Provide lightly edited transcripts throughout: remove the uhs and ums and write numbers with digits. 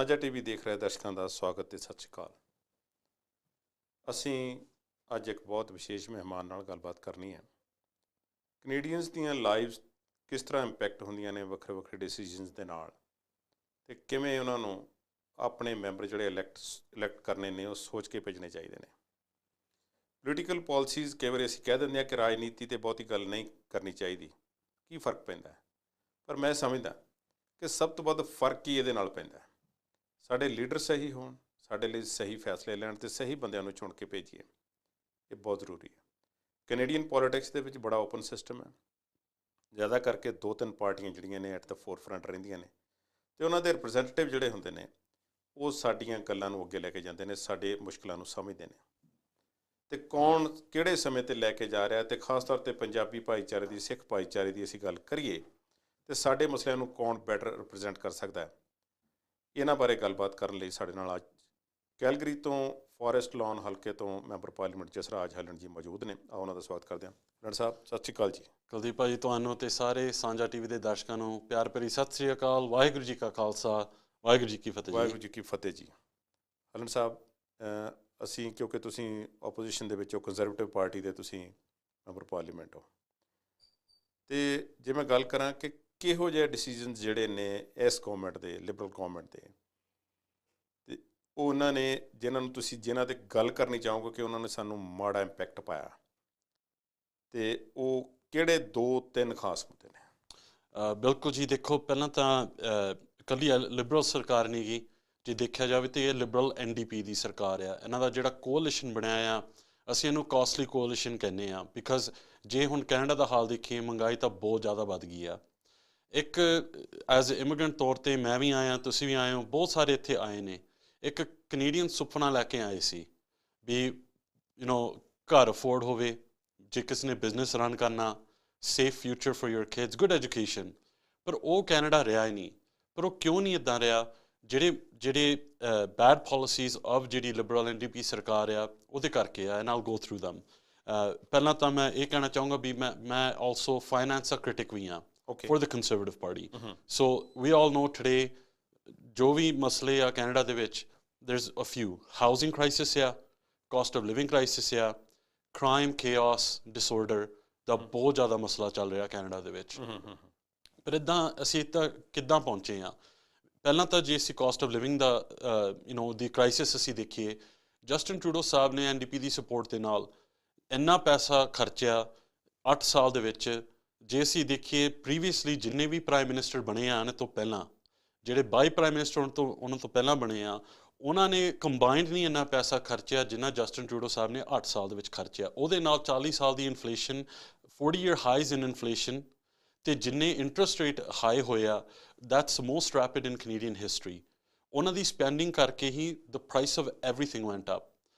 ਸਾਂਝਾ ਟੀਵੀ ਦੇਖ ਰਹੇ ਦਰਸ਼ਕਾਂ ਦਾ ਸਵਾਗਤ ਤੇ ਸਤਿ ਸ਼੍ਰੀ ਅਕਾਲ। ਅਸੀਂ ਅੱਜ ਇੱਕ ਬਹੁਤ ਵਿਸ਼ੇਸ਼ ਮਹਿਮਾਨ ਨਾਲ ਗੱਲਬਾਤ ਕਰਨੀ ਹੈ। ਕੈਨੇਡੀਅਨਸ ਦੀਆਂ ਲਾਈਵਸ ਕਿਸ ਤਰ੍ਹਾਂ ਇੰਪੈਕਟ ਹੁੰਦੀਆਂ ਨੇ ਵੱਖਰੇ ਵੱਖਰੇ ਡਿਸੀਜਨਸ ਦੇ ਨਾਲ, ਅਤੇ ਕਿਵੇਂ ਉਹਨਾਂ ਨੂੰ ਆਪਣੇ ਮੈਂਬਰ ਜਿਹੜੇ ਇਲੈਕਟ ਕਰਨੇ ਨੇ ਉਹ ਸੋਚ ਕੇ ਭੇਜਣੇ ਚਾਹੀਦੇ ਨੇ। ਪੋਲੀਟੀਕਲ ਪਾਲਿਸੀਜ਼ ਕਈ ਵਾਰੀ ਅਸੀਂ ਕਹਿ ਦਿੰਦੇ ਹਾਂ ਕਿ ਰਾਜਨੀਤੀ 'ਤੇ ਬਹੁਤੀ ਗੱਲ ਨਹੀਂ ਕਰਨੀ ਚਾਹੀਦੀ, ਕੀ ਫਰਕ ਪੈਂਦਾ ਹੈ? ਪਰ ਮੈਂ ਸਮਝਦਾ ਕਿ ਸਭ ਤੋਂ ਵੱਧ ਫਰਕ ਹੀ ਇਹਦੇ ਨਾਲ ਪੈਂਦਾ। ਸਾਡੇ ਲੀਡਰ ਸਹੀ ਹੋਣ, ਸਾਡੇ ਲਈ ਸਹੀ ਫੈਸਲੇ ਲੈਣ ਅਤੇ ਸਹੀ ਬੰਦਿਆਂ ਨੂੰ ਚੁਣ ਕੇ ਭੇਜੀਏ, ਇਹ ਬਹੁਤ ਜ਼ਰੂਰੀ ਹੈ। ਕੈਨੇਡੀਅਨ ਪੋਲੀਟਿਕਸ ਦੇ ਵਿੱਚ ਬੜਾ ਓਪਨ ਸਿਸਟਮ ਹੈ। ਜ਼ਿਆਦਾ ਕਰਕੇ 2-3 ਪਾਰਟੀਆਂ ਜਿਹੜੀਆਂ ਨੇ ਐਟ ਦਾ ਫੋਰਫਰੰਟ ਰਹਿੰਦੀਆਂ ਨੇ, ਅਤੇ ਉਹਨਾਂ ਦੇ ਰਿਪਰੈਜ਼ੈਂਟੇਟਿਵ ਜਿਹੜੇ ਹੁੰਦੇ ਨੇ ਉਹ ਸਾਡੀਆਂ ਗੱਲਾਂ ਨੂੰ ਅੱਗੇ ਲੈ ਕੇ ਜਾਂਦੇ ਨੇ, ਸਾਡੇ ਮੁਸ਼ਕਿਲਾਂ ਨੂੰ ਸਮਝਦੇ ਨੇ, ਅਤੇ ਕੌਣ ਕਿਹੜੇ ਸਮੇਂ 'ਤੇ ਲੈ ਕੇ ਜਾ ਰਿਹਾ। ਅਤੇ ਖਾਸ ਤੌਰ 'ਤੇ ਪੰਜਾਬੀ ਭਾਈਚਾਰੇ ਦੀ, ਸਿੱਖ ਭਾਈਚਾਰੇ ਦੀ ਅਸੀਂ ਗੱਲ ਕਰੀਏ ਅਤੇ ਸਾਡੇ ਮਸਲਿਆਂ ਨੂੰ ਕੌਣ ਬੈਟਰ ਰਿਪਰੈਜ਼ੈਂਟ ਕਰ ਸਕਦਾ ਹੈ, ਇਹਨਾਂ ਬਾਰੇ ਗੱਲਬਾਤ ਕਰਨ ਲਈ ਸਾਡੇ ਨਾਲ ਅੱਜ ਕੈਲਗਰੀ ਤੋਂ ਫੋਰੈਸਟ ਲਾਨ ਹਲਕੇ ਤੋਂ ਮੈਂਬਰ ਪਾਰਲੀਮੈਂਟ ਜਸਰਾਜ ਹੈਲਨ ਜੀ ਮੌਜੂਦ ਨੇ। ਆਓ ਉਹਨਾਂ ਦਾ ਸਵਾਗਤ ਕਰਦੇ ਹਾਂ। ਹੈਲਨ ਸਾਹਿਬ, ਸਤਿ ਸ਼੍ਰੀ ਅਕਾਲ ਜੀ। ਕੁਲਦੀਪ ਭਾਜੀ, ਤੁਹਾਨੂੰ ਅਤੇ ਸਾਰੇ ਸਾਂਝਾ ਟੀਵੀ ਦੇ ਦਰਸ਼ਕਾਂ ਨੂੰ ਪਿਆਰ ਭਰੀ ਸਤਿ ਸ਼੍ਰੀ ਅਕਾਲ। ਵਾਹਿਗੁਰੂ ਜੀ ਕਾ ਖਾਲਸਾ, ਵਾਹਿਗੁਰੂ ਜੀ ਕੀ ਫਤਿਹ। ਵਾਹਿਗੁਰੂ ਜੀ ਕੀ ਫਤਿਹ ਜੀ। ਹੈਲਨ ਸਾਹਿਬ, ਅਸੀਂ ਕਿਉਂਕਿ ਤੁਸੀਂ ਓਪੋਜੀਸ਼ਨ ਦੇ ਵਿੱਚੋਂ ਕੰਜ਼ਰਵੇਟਿਵ ਪਾਰਟੀ ਦੇ ਤੁਸੀਂ ਮੈਂਬਰ ਪਾਰਲੀਮੈਂਟ ਹੋ, ਅਤੇ ਜੇ ਮੈਂ ਗੱਲ ਕਰਾਂ ਕਿ ਕਿਹੋ ਜਿਹੇ ਡਿਸੀਜ਼ਨ ਜਿਹੜੇ ਨੇ ਇਸ ਗੌਰਮੈਂਟ ਦੇ, ਲਿਬਰਲ ਗੌਰਮੈਂਟ ਦੇ, ਅਤੇ ਉਹਨਾਂ ਨੇ ਜਿਨ੍ਹਾਂ 'ਤੇ ਗੱਲ ਕਰਨੀ ਚਾਹੋਗੇ ਕਿ ਉਹਨਾਂ ਨੇ ਸਾਨੂੰ ਮਾੜਾ ਇੰਪੈਕਟ ਪਾਇਆ, ਅਤੇ ਉਹ ਕਿਹੜੇ 2-3 ਖਾਸ ਮੁੱਦੇ ਨੇ? ਬਿਲਕੁਲ ਜੀ, ਦੇਖੋ ਪਹਿਲਾਂ ਤਾਂ ਇਕੱਲੀ ਲਿਬਰਲ ਸਰਕਾਰ ਨਹੀਂ ਗੀ, ਜੇ ਦੇਖਿਆ ਜਾਵੇ ਤਾਂ ਇਹ ਲਿਬਰਲ NDP ਦੀ ਸਰਕਾਰ ਆ। ਇਹਨਾਂ ਦਾ ਜਿਹੜਾ ਕੋਅਲੀਸ਼ਨ ਬਣਿਆ ਆ, ਅਸੀਂ ਇਹਨੂੰ ਕਾਸਟਲੀ ਕੋਅਲੀਸ਼ਨ ਕਹਿੰਦੇ ਹਾਂ, ਬਿਕਾਜ਼ ਜੇ ਹੁਣ ਕੈਨੇਡਾ ਦਾ ਹਾਲ ਦੇਖੀਏ, ਮਹਿੰਗਾਈ ਤਾਂ ਬਹੁਤ ਜ਼ਿਆਦਾ ਵੱਧ ਗਈ ਆ। ਇੱਕ ਐਜ਼ ਇਮੀਗਰੈਂਟ ਤੌਰ 'ਤੇ ਮੈਂ ਵੀ ਆਇਆ, ਤੁਸੀਂ ਵੀ ਆਏ ਹੋ, ਬਹੁਤ ਸਾਰੇ ਇੱਥੇ ਆਏ ਨੇ। ਇੱਕ ਕੈਨੇਡੀਅਨ ਸੁਪਨਾ ਲੈ ਕੇ ਆਏ ਸੀ ਵੀ ਘਰ ਅਫੋਰਡ ਹੋਵੇ, ਜੇ ਕਿਸੇ ਨੇ ਬਿਜ਼ਨਸ ਰਨ ਕਰਨਾ, safe future for your kids, good education. ਪਰ ਉਹ ਕੈਨੇਡਾ ਰਿਹਾ ਹੀ ਨਹੀਂ। ਪਰ ਉਹ ਕਿਉਂ ਨਹੀਂ ਇੱਦਾਂ ਰਿਹਾ? ਜਿਹੜੇ ਬੈਡ ਪਾਲਿਸੀਜ਼ ਆਫ ਜਿਹੜੀ ਲਿਬਰਲ NDP ਸਰਕਾਰ ਆ, ਉਹਦੇ ਕਰਕੇ ਆ। ਐਂਡ ਆਈ'll ਗੋ ਥਰੂ ਦਮ। ਪਹਿਲਾਂ ਤਾਂ ਮੈਂ ਇਹ ਕਹਿਣਾ ਚਾਹੂੰਗਾ ਵੀ ਮੈਂ ਆਲਸੋ ਫਾਈਨੈਂਸ ਦਾ ਕ੍ਰਿਟਿਕ ਵੀ ਹਾਂ for the Conservative Party. So we all know today ਜੋ ਵੀ ਮਸਲੇ ਆ ਕੈਨੇਡਾ ਦੇ ਵਿੱਚ, there's a few. Housing crisis ਆ, cost of living crisis ਆ, crime, chaos, disorder ਦਾ ਬਹੁਤ ਜ਼ਿਆਦਾ ਮਸਲਾ ਚੱਲ ਰਿਹਾ ਕੈਨੇਡਾ ਦੇ ਵਿੱਚ। ਪਰ ਇੱਦਾਂ ਅਸੀਂ ਤਾਂ ਕਿੱਦਾਂ ਪਹੁੰਚੇ ਹਾਂ? ਪਹਿਲਾਂ ਤਾਂ ਜੇ ਅਸੀਂ caste of living the the crisis ਅਸੀਂ ਦੇਖੀਏ, ਜਸਟਿਨ ਟਰੂਡੋ ਸਾਹਿਬ ਨੇ NDP ਦੀ ਸਪੋਰਟ ਦੇ ਨਾਲ ਇੰਨਾ ਪੈਸਾ ਖਰਚਿਆ 8 ਸਾਲ ਦੇ ਵਿੱਚ। ਜੇ ਅਸੀਂ ਦੇਖੀਏ ਪ੍ਰੀਵੀਅਸਲੀ ਜਿੰਨੇ ਵੀ ਪ੍ਰਾਈਮ ਮਿਨਿਸਟਰ ਬਣੇ ਆ ਇਹਨਾਂ ਤੋਂ ਪਹਿਲਾਂ, ਜਿਹੜੇ 22 ਪ੍ਰਾਈਮ ਮਿਨਿਸਟਰ ਉਹਨਾਂ ਤੋਂ ਪਹਿਲਾਂ ਬਣੇ ਆ, ਉਹਨਾਂ ਨੇ ਕੰਬਾਈਨਡ ਨਹੀਂ ਇੰਨਾ ਪੈਸਾ ਖਰਚਿਆ ਜਿੰਨਾ ਜਸਟਿਨ ਟਰੂਡੋ ਸਾਹਿਬ ਨੇ 8 ਸਾਲ ਦੇ ਵਿੱਚ ਖਰਚਿਆ। ਉਹਦੇ ਨਾਲ 40 ਸਾਲ ਦੀ inflation, 40 year highs in inflation, ਅਤੇ ਜਿੰਨੇ ਇੰਟਰਸਟ ਰੇਟ ਹਾਈ ਹੋਇਆ, that's most rapid in Canadian history. ਉਹਨਾਂ ਦੀ ਸਪੈਂਡਿੰਗ ਕਰਕੇ ਹੀ the price of everything went up.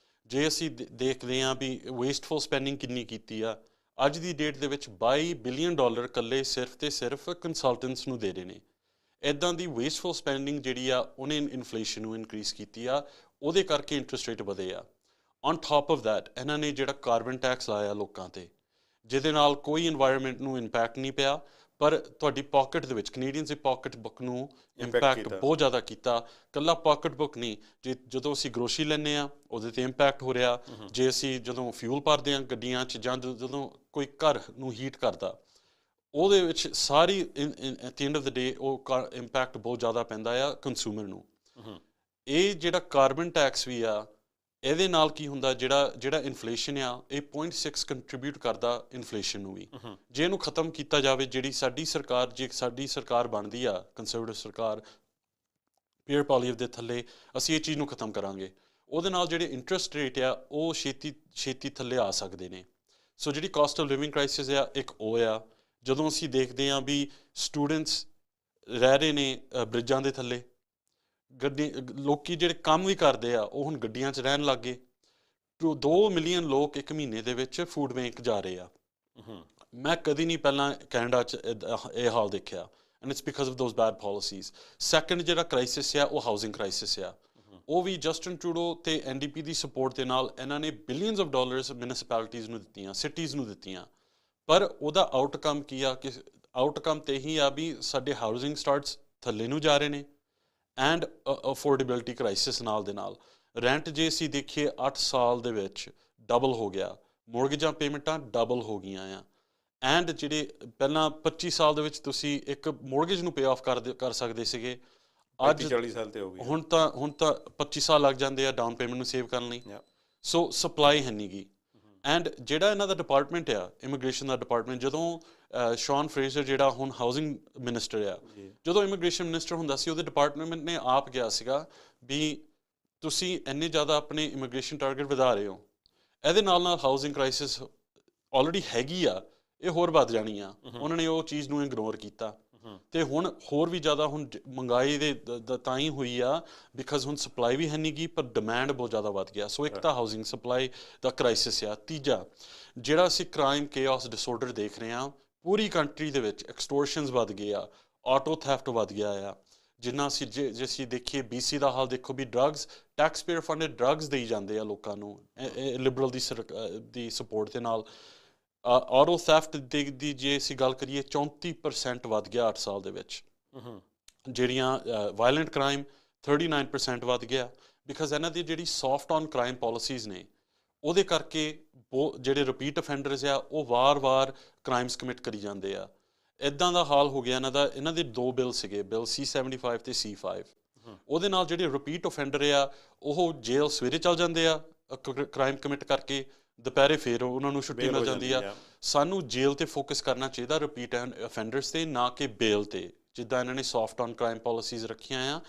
ਜੇ ਅਸੀਂ ਦੇਖਦੇ ਹਾਂ ਵੀ ਵੇਸਟਫੁਲ ਸਪੈਂਡਿੰਗ ਕਿੰਨੀ ਕੀਤੀ ਆ, ਅੱਜ ਦੀ ਡੇਟ ਦੇ ਵਿੱਚ $22 ਬਿਲੀਅਨ ਇਕੱਲੇ ਸਿਰਫ ਅਤੇ ਸਿਰਫ ਕੰਸਲਟੈਂਟਸ ਨੂੰ ਦੇ ਰਹੇ ਨੇ। ਇੱਦਾਂ ਦੀ ਵੇਸਟਫੁਲ ਸਪੈਂਡਿੰਗ ਜਿਹੜੀ ਆ, ਉਹਨੇ ਇਨਫਲੇਸ਼ਨ ਨੂੰ ਇਨਕਰੀਜ਼ ਕੀਤੀ ਆ, ਉਹਦੇ ਕਰਕੇ ਇੰਟਰਸਟ ਰੇਟ ਵਧੇ ਆ। ਔਨ ਟਾਪ ਆਫ ਦੈਟ ਇਹਨਾਂ ਨੇ ਜਿਹੜਾ ਕਾਰਬਨ ਟੈਕਸ ਲਾਇਆ ਲੋਕਾਂ 'ਤੇ, ਜਿਹਦੇ ਨਾਲ ਕੋਈ ਇਨਵਾਇਰਮੈਂਟ ਨੂੰ ਇੰਪੈਕਟ ਨਹੀਂ ਪਿਆ, ਪਰ ਤੁਹਾਡੀ ਪਾਕਟ ਦੇ ਵਿੱਚ, ਕੈਨੇਡੀਅਨਸ ਦੀ ਪਾਕਟ ਬੁੱਕ ਨੂੰ ਇੰਪੈਕਟ ਬਹੁਤ ਜ਼ਿਆਦਾ ਕੀਤਾ। ਇਕੱਲਾ ਪਾਕਟ ਬੁੱਕ ਨਹੀਂ, ਜਦੋਂ ਅਸੀਂ ਗਰੋਸਰੀ ਲੈਂਦੇ ਹਾਂ ਉਹਦੇ 'ਤੇ ਇੰਪੈਕਟ ਹੋ ਰਿਹਾ। ਜੇ ਅਸੀਂ ਜਦੋਂ ਫਿਊਲ ਭਰਦੇ ਹਾਂ ਗੱਡੀਆਂ 'ਚ, ਜਾਂ ਜਦੋਂ ਕੋਈ ਘਰ ਨੂੰ ਹੀਟ ਕਰਦਾ, ਉਹਦੇ ਵਿੱਚ ਸਾਰੀ at the end of the day ਉਹ ਇੰਪੈਕਟ ਬਹੁਤ ਜ਼ਿਆਦਾ ਪੈਂਦਾ ਆ ਕੰਜ਼ਿਊਮਰ ਨੂੰ। ਇਹ ਜਿਹੜਾ ਕਾਰਬਨ ਟੈਕਸ ਵੀ ਆ, ਇਹਦੇ ਨਾਲ ਕੀ ਹੁੰਦਾ, ਜਿਹੜਾ ਇਨਫਲੇਸ਼ਨ ਆ, ਇਹ 0.6 ਕੰਟਰੀਬਿਊਟ ਕਰਦਾ ਇਨਫਲੇਸ਼ਨ ਨੂੰ ਵੀ। ਜੇ ਇਹਨੂੰ ਖਤਮ ਕੀਤਾ ਜਾਵੇ, ਜਿਹੜੀ ਸਾਡੀ ਸਰਕਾਰ ਬਣਦੀ ਆ, ਕੰਜ਼ਰਵੇਟਿਵ ਸਰਕਾਰ, ਪੀਅਰ ਪੋਲੀਸੀ ਦੇ ਥੱਲੇ ਅਸੀਂ ਇਹ ਚੀਜ਼ ਨੂੰ ਖਤਮ ਕਰਾਂਗੇ, ਉਹਦੇ ਨਾਲ ਜਿਹੜੇ ਇੰਟਰਸਟ ਰੇਟ ਆ ਉਹ ਛੇਤੀ ਥੱਲੇ ਆ ਸਕਦੇ ਨੇ। ਸੋ ਜਿਹੜੀ ਕਾਸਟ ਆਫ ਲਿਵਿੰਗ ਕ੍ਰਾਈਸਿਸ ਆ, ਇੱਕ ਉਹ ਆ। ਜਦੋਂ ਅਸੀਂ ਦੇਖਦੇ ਹਾਂ ਵੀ ਸਟੂਡੈਂਟਸ ਰਹਿ ਰਹੇ ਨੇ ਬ੍ਰਿਜਾਂ ਦੇ ਥੱਲੇ, ਲੋਕ ਜਿਹੜੇ ਕੰਮ ਵੀ ਕਰਦੇ ਆ ਉਹ ਹੁਣ ਗੱਡੀਆਂ 'ਚ ਰਹਿਣ ਲੱਗ ਗਏ। 2 ਮਿਲੀਅਨ ਲੋਕ ਇੱਕ ਮਹੀਨੇ ਦੇ ਵਿੱਚ ਫੂਡ ਬੈਂਕ ਜਾ ਰਹੇ ਆ। ਮੈਂ ਕਦੀ ਨਹੀਂ ਪਹਿਲਾਂ ਕੈਨੇਡਾ 'ਚ ਇਹ ਹਾਲ ਦੇਖਿਆ, and it's because of those bad policies. Second ਜਿਹੜਾ ਕ੍ਰਾਈਸਿਸ ਆ, ਉਹ ਹਾਊਸਿੰਗ ਕ੍ਰਾਈਸਿਸ ਆ। ਉਹ ਵੀ ਜਸਟਿਨ ਟਰੂਡੋ ਅਤੇ NDP ਦੀ ਸਪੋਰਟ ਦੇ ਨਾਲ ਇਹਨਾਂ ਨੇ ਬਿਲੀਅਨਸ ਆਫ ਡਾਲਰਸ ਮਿਊਨਿਸਪੈਲਿਟੀਜ਼ ਨੂੰ ਦਿੱਤੀਆਂ, ਸਿਟੀਜ਼ ਨੂੰ ਦਿੱਤੀਆਂ। ਪਰ ਉਹਦਾ ਆਊਟਕਮ ਕੀ ਆ? ਕਿ ਆਊਟਕਮ ਤਾਂ ਇਹੀ ਆ ਵੀ ਸਾਡੇ ਹਾਊਸਿੰਗ ਸਟਾਰਟਸ ਥੱਲੇ ਨੂੰ ਜਾ ਰਹੇ ਨੇ, ਐਂਡ ਅਫੋਰਡੇਬਿਲਟੀ ਕ੍ਰਾਈਸਿਸ ਨਾਲ ਦੇ ਨਾਲ। ਰੈਂਟ ਜੇ ਅਸੀਂ ਦੇਖੀਏ 8 ਸਾਲ ਦੇ ਵਿੱਚ ਡਬਲ ਹੋ ਗਿਆ, ਮੋਰਗੇਜਾਂ ਪੇਮੈਂਟਾਂ ਡਬਲ ਹੋ ਗਈਆਂ ਆ। ਐਂਡ ਜਿਹੜੇ ਪਹਿਲਾਂ 25 ਸਾਲ ਦੇ ਵਿੱਚ ਤੁਸੀਂ ਇੱਕ ਮੋਰਗੇਜ ਨੂੰ ਪੇ ਆਫ ਕਰ ਸਕਦੇ ਸੀਗੇ, ਅੱਜ 40 ਸਾਲ ਤੇ ਹੋ ਗਈ। ਹੁਣ ਤਾਂ 25 ਸਾਲ ਲੱਗ ਜਾਂਦੇ ਆ ਡਾਊਨ ਪੇਮੈਂਟ ਨੂੰ ਸੇਵ ਕਰਨ ਲਈ। ਸੋ ਸਪਲਾਈ ਹੈ ਨਹੀਂ ਗੀ। ਐਂਡ ਜਿਹੜਾ ਇਹਨਾਂ ਦਾ ਡਿਪਾਰਟਮੈਂਟ ਆ, ਇਮੀਗ੍ਰੇਸ਼ਨ ਦਾ ਡਿਪਾਰਟਮੈਂਟ, ਜਦੋਂ ਸ਼ੌਨ ਫਰੇਜ਼ਰ ਜਿਹੜਾ ਹੁਣ ਹਾਊਸਿੰਗ ਮਿਨਿਸਟਰ ਆ, ਜਦੋਂ ਇਮੀਗ੍ਰੇਸ਼ਨ ਮਿਨਿਸਟਰ ਹੁੰਦਾ ਸੀ, ਉਹਦੇ ਡਿਪਾਰਟਮੈਂਟ ਨੇ ਆਪ ਕਿਹਾ ਸੀਗਾ ਵੀ ਤੁਸੀਂ ਇੰਨੇ ਜ਼ਿਆਦਾ ਆਪਣੇ ਇਮੀਗ੍ਰੇਸ਼ਨ ਟਾਰਗੇਟ ਵਧਾ ਰਹੇ ਹੋ, ਇਹਦੇ ਨਾਲ ਹਾਊਸਿੰਗ ਕ੍ਰਾਈਸਿਸ ਆਲਰੇਡੀ ਹੈਗੀ ਆ, ਇਹ ਹੋਰ ਵੱਧ ਜਾਣੀ ਆ। ਉਹਨਾਂ ਨੇ ਉਹ ਚੀਜ਼ ਨੂੰ ਇਗਨੋਰ ਕੀਤਾ ਤੇ ਹੁਣ ਹੋਰ ਵੀ ਜ਼ਿਆਦਾ ਹੁਣ ਮਹਿੰਗਾਈ ਦੇ ਤਾਂ ਹੀ ਹੋਈ ਆ ਬਿਕਾਜ਼ ਹੁਣ ਸਪਲਾਈ ਵੀ ਹੈ ਨਹੀਂ ਗੀ, ਪਰ ਡਿਮਾਂਡ ਬਹੁਤ ਜ਼ਿਆਦਾ ਵੱਧ ਗਿਆ। ਸੋ ਇੱਕ ਤਾਂ ਹਾਊਸਿੰਗ ਸਪਲਾਈ ਦਾ ਕ੍ਰਾਈਸਿਸ ਆ। ਤੀਜਾ, ਜਿਹੜਾ ਅਸੀਂ ਕ੍ਰਾਈਮ ਕੇਓਸ ਡਿਸਆਰਡਰ ਦੇਖ ਰਹੇ ਹਾਂ ਪੂਰੀ ਕੰਟਰੀ ਦੇ ਵਿੱਚ, ਐਕਸਟੋਰਸ਼ਨਸ ਵੱਧ ਗਏ ਆ, ਆਟੋ ਥੈਫਟ ਵੱਧ ਗਿਆ ਆ। ਜਿੰਨਾ ਅਸੀਂ ਜੇ ਅਸੀਂ ਦੇਖੀਏ BC ਦਾ ਹਾਲ ਦੇਖੋ ਵੀ drugs, tax payer funded drugs ਦੇਈ ਜਾਂਦੇ ਆ ਲੋਕਾਂ ਨੂੰ ਲਿਬਰਲ ਦੀ ਸਪੋਰਟ ਦੇ ਨਾਲ। ਆਟੋ ਥੈਫਟ ਦੀ ਜੇ ਅਸੀਂ ਗੱਲ ਕਰੀਏ 34% ਵੱਧ ਗਿਆ 8 ਸਾਲ ਦੇ ਵਿੱਚ। ਜਿਹੜੀਆਂ ਵਾਇਲੈਂਟ ਕ੍ਰਾਈਮ 39% ਵੱਧ ਗਿਆ ਬਿਕਾਜ਼ ਇਹਨਾਂ ਦੀ ਜਿਹੜੀ ਸੌਫਟ ਔਨ ਕ੍ਰਾਈਮ ਪੋਲਿਸੀਜ਼ ਨੇ ਉਹਦੇ ਕਰਕੇ ਜਿਹੜੇ ਰਿਪੀਟ ਅਫੈਂਡਰਸ ਆ ਉਹ ਵਾਰ-ਵਾਰ ਕ੍ਰਾਈਮਸ ਕਮਿਟ ਕਰੀ ਜਾਂਦੇ ਆ। ਇੱਦਾਂ ਦਾ ਹਾਲ ਹੋ ਗਿਆ ਇਹਨਾਂ ਦੇ 2 ਬਿੱਲ ਸੀਗੇ, ਬਿੱਲ C-75 ਤੇ C-5। ਉਹਦੇ ਨਾਲ ਜਿਹੜੇ ਰਿਪੀਟ ਅਫੈਂਡਰ ਆ ਉਹ ਜੇਲ੍ਹ ਸਵੇਰੇ ਚੱਲ ਜਾਂਦੇ ਆ ਕ੍ਰਾਈਮ ਕਮਿਟ ਕਰਕੇ, ਦੁਪਹਿਰੇ ਫਿਰ ਉਹਨਾਂ ਨੂੰ ਛੁੱਟੀ ਮਿਲ ਜਾਂਦੀ ਆ। ਸਾਨੂੰ ਜੇਲ੍ਹ 'ਤੇ ਫੋਕਸ ਕਰਨਾ ਚਾਹੀਦਾ, ਰਿਪੀਟ ਅਫੈਂਡਰਸ 'ਤੇ, ਨਾ ਕਿ ਬੇਲ 'ਤੇ, ਜਿੱਦਾਂ ਇਹਨਾਂ ਨੇ ਸੌਫਟ ਔਨ ਕ੍ਰਾਈਮ ਪੋਲਿਸੀਜ਼ ਰੱਖੀਆਂ ਆ।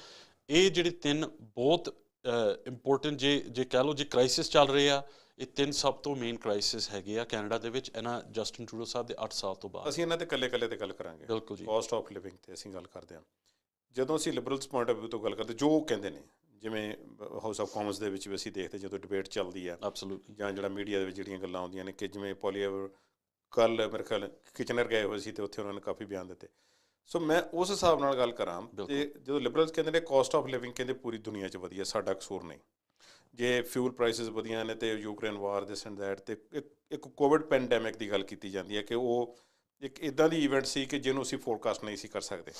ਇਹ ਜਿਹੜੇ 3 ਬਹੁਤ ਇੰਪੋਰਟੈਂਟ ਜੇ ਕਹਿ ਲਓ ਜੇ ਕ੍ਰਾਈਸਿਸ ਚੱਲ ਰਹੇ ਆ, ਇਹ 3 ਸਭ ਤੋਂ ਮੇਨ ਕ੍ਰਾਈਸਿਸ ਹੈਗੇ ਆ ਕੈਨੇਡਾ ਦੇ ਵਿੱਚ ਇਹਨਾਂ ਜਸਟਿਨ ਟਰੂਡੋ ਸਾਹਿਬ ਦੇ 8 ਸਾਲ ਤੋਂ ਬਾਅਦ। ਅਸੀਂ ਇਹਨਾਂ ਤੇ ਇਕੱਲੇ ਤੇ ਗੱਲ ਕਰਾਂਗੇ। ਬਿਲਕੁਲ ਜੀ। ਕਾਸਟ ਆਫ ਲਿਵਿੰਗ ਤੇ ਅਸੀਂ ਗੱਲ ਕਰਦੇ ਹਾਂ। ਜਦੋਂ ਅਸੀਂ ਲਿਬਰਲਸ ਪੁਆਇੰਟ ਆਫ ਵਿਊ ਤੋਂ ਗੱਲ ਕਰਦੇ, ਜੋ ਉਹ ਕਹਿੰਦੇ ਨੇ, ਜਿਵੇਂ ਹਾਊਸ ਆਫ ਕਾਮਨਸ ਦੇ ਵਿੱਚ ਵੀ ਅਸੀਂ ਦੇਖਦੇ ਜਦੋਂ ਡਿਬੇਟ ਚੱਲਦੀ ਆ, ਜਾਂ ਜਿਹੜਾ ਮੀਡੀਆ ਦੇ ਵਿੱਚ ਜਿਹੜੀਆਂ ਗੱਲਾਂ ਆਉਂਦੀਆਂ ਨੇ ਕਿ ਜਿਵੇਂ ਪੋਲੀਅਰ ਕੱਲ੍ਹ ਮੇਰੇ ਖਿਆਲ ਕਿਚਨਰ ਗਏ ਹੋਏ ਸੀ ਅਤੇ ਉੱਥੇ ਉਹਨਾਂ ਨੇ ਕਾਫੀ ਬਿਆਨ ਦਿੱਤੇ। ਸੋ ਮੈਂ ਉਸ ਹਿਸਾਬ ਨਾਲ ਗੱਲ ਕਰਾਂ ਤੇ ਜਦੋਂ ਲਿਬਰਲਸ ਕਹਿੰਦੇ ਨੇ ਕਾਸਟ ਆਫ ਲਿਵਿੰਗ, ਕਹਿੰਦੇ ਪੂਰੀ ਦੁਨੀਆ 'ਚ ਵਧੀਆ, ਸਾਡਾ ਕਸੂਰ ਨਹੀਂ। ਜੇ ਫਿਊਲ ਪ੍ਰਾਈਸਿਸ ਵਧੀਆ ਨੇ ਅਤੇ Ukraine war this and that, ਅਤੇ ਇੱਕ ਕੋਵਿਡ ਪੈਂਡੈਮਿਕ ਦੀ ਗੱਲ ਕੀਤੀ ਜਾਂਦੀ ਹੈ ਕਿ ਉਹ ਇੱਕ ਇੱਦਾਂ ਦੀ ਈਵੈਂਟ ਸੀ ਕਿ ਜਿਹਨੂੰ ਅਸੀਂ ਫੋਰਕਾਸਟ ਨਹੀਂ ਸੀ ਕਰ ਸਕਦੇ।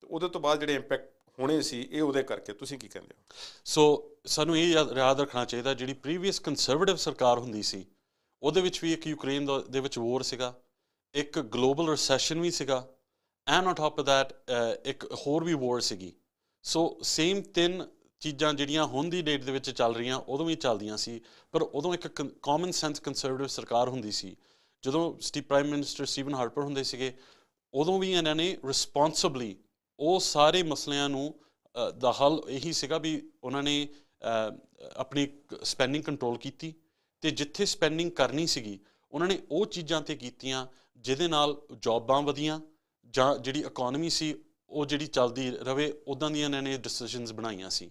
ਉਹਦੇ ਤੋਂ ਬਾਅਦ ਜਿਹੜੇ ਇੰਪੈਕਟ ਹੋਣੇ ਸੀ ਇਹ ਉਹਦੇ ਕਰਕੇ। ਤੁਸੀਂ ਕੀ ਕਹਿੰਦੇ ਹੋ? ਸੋ ਸਾਨੂੰ ਇਹ ਯਾਦ ਰੱਖਣਾ ਚਾਹੀਦਾ, ਜਿਹੜੀ ਪ੍ਰੀਵੀਅਸ ਕੰਜ਼ਰਵੇਟਿਵ ਸਰਕਾਰ ਹੁੰਦੀ ਸੀ ਉਹਦੇ ਵਿੱਚ ਵੀ ਇੱਕ ਯੂਕਰੇਨ ਦੇ ਵਿੱਚ ਵੋਰ ਸੀਗਾ, ਇੱਕ ਗਲੋਬਲ ਰਿਸੈਸ਼ਨ ਵੀ ਸੀਗਾ, and on top of that ਇੱਕ ਹੋਰ ਵੀ ਵੋਰ ਸੀਗੀ। ਸੋ ਸੇਮ 3 ਚੀਜ਼ਾਂ ਜਿਹੜੀਆਂ ਹੁਣ ਦੀ ਡੇਟ ਦੇ ਵਿੱਚ ਚੱਲ ਰਹੀਆਂ ਉਦੋਂ ਵੀ ਚੱਲਦੀਆਂ ਸੀ, ਪਰ ਉਦੋਂ ਇੱਕ ਕਾਮਨ ਸੈਂਸ ਕੰਜ਼ਰਵੇਟਿਵ ਸਰਕਾਰ ਹੁੰਦੀ ਸੀ। ਜਦੋਂ ਪ੍ਰਾਈਮ ਮਿਨਿਸਟਰ ਸਟੀਵਨ ਹਾਰਪਰ ਹੁੰਦੇ ਸੀਗੇ ਉਦੋਂ ਵੀ ਇਹਨਾਂ ਨੇ ਰਿਸਪੌਂਸਿਬਲੀ ਉਹ ਸਾਰੇ ਮਸਲਿਆਂ ਨੂੰ ਦਾ ਹੱਲ ਇਹੀ ਸੀਗਾ ਵੀ ਉਹਨਾਂ ਨੇ ਆਪਣੀ ਸਪੈਂਡਿੰਗ ਕੰਟਰੋਲ ਕੀਤੀ, ਅਤੇ ਜਿੱਥੇ ਸਪੈਂਡਿੰਗ ਕਰਨੀ ਸੀਗੀ ਉਹਨਾਂ ਨੇ ਉਹ ਚੀਜ਼ਾਂ 'ਤੇ ਕੀਤੀਆਂ ਜਿਹਦੇ ਨਾਲ ਜੋਬਾਂ ਵਧੀਆਂ, ਜਾਂ ਜਿਹੜੀ ਇਕੋਨਮੀ ਸੀ ਉਹ ਜਿਹੜੀ ਚੱਲਦੀ ਰਵੇ, ਉੱਦਾਂ ਦੀਆਂ ਇਹਨਾਂ ਨੇ ਡਿਸੀਜ਼ਨਸ ਬਣਾਈਆਂ ਸੀ।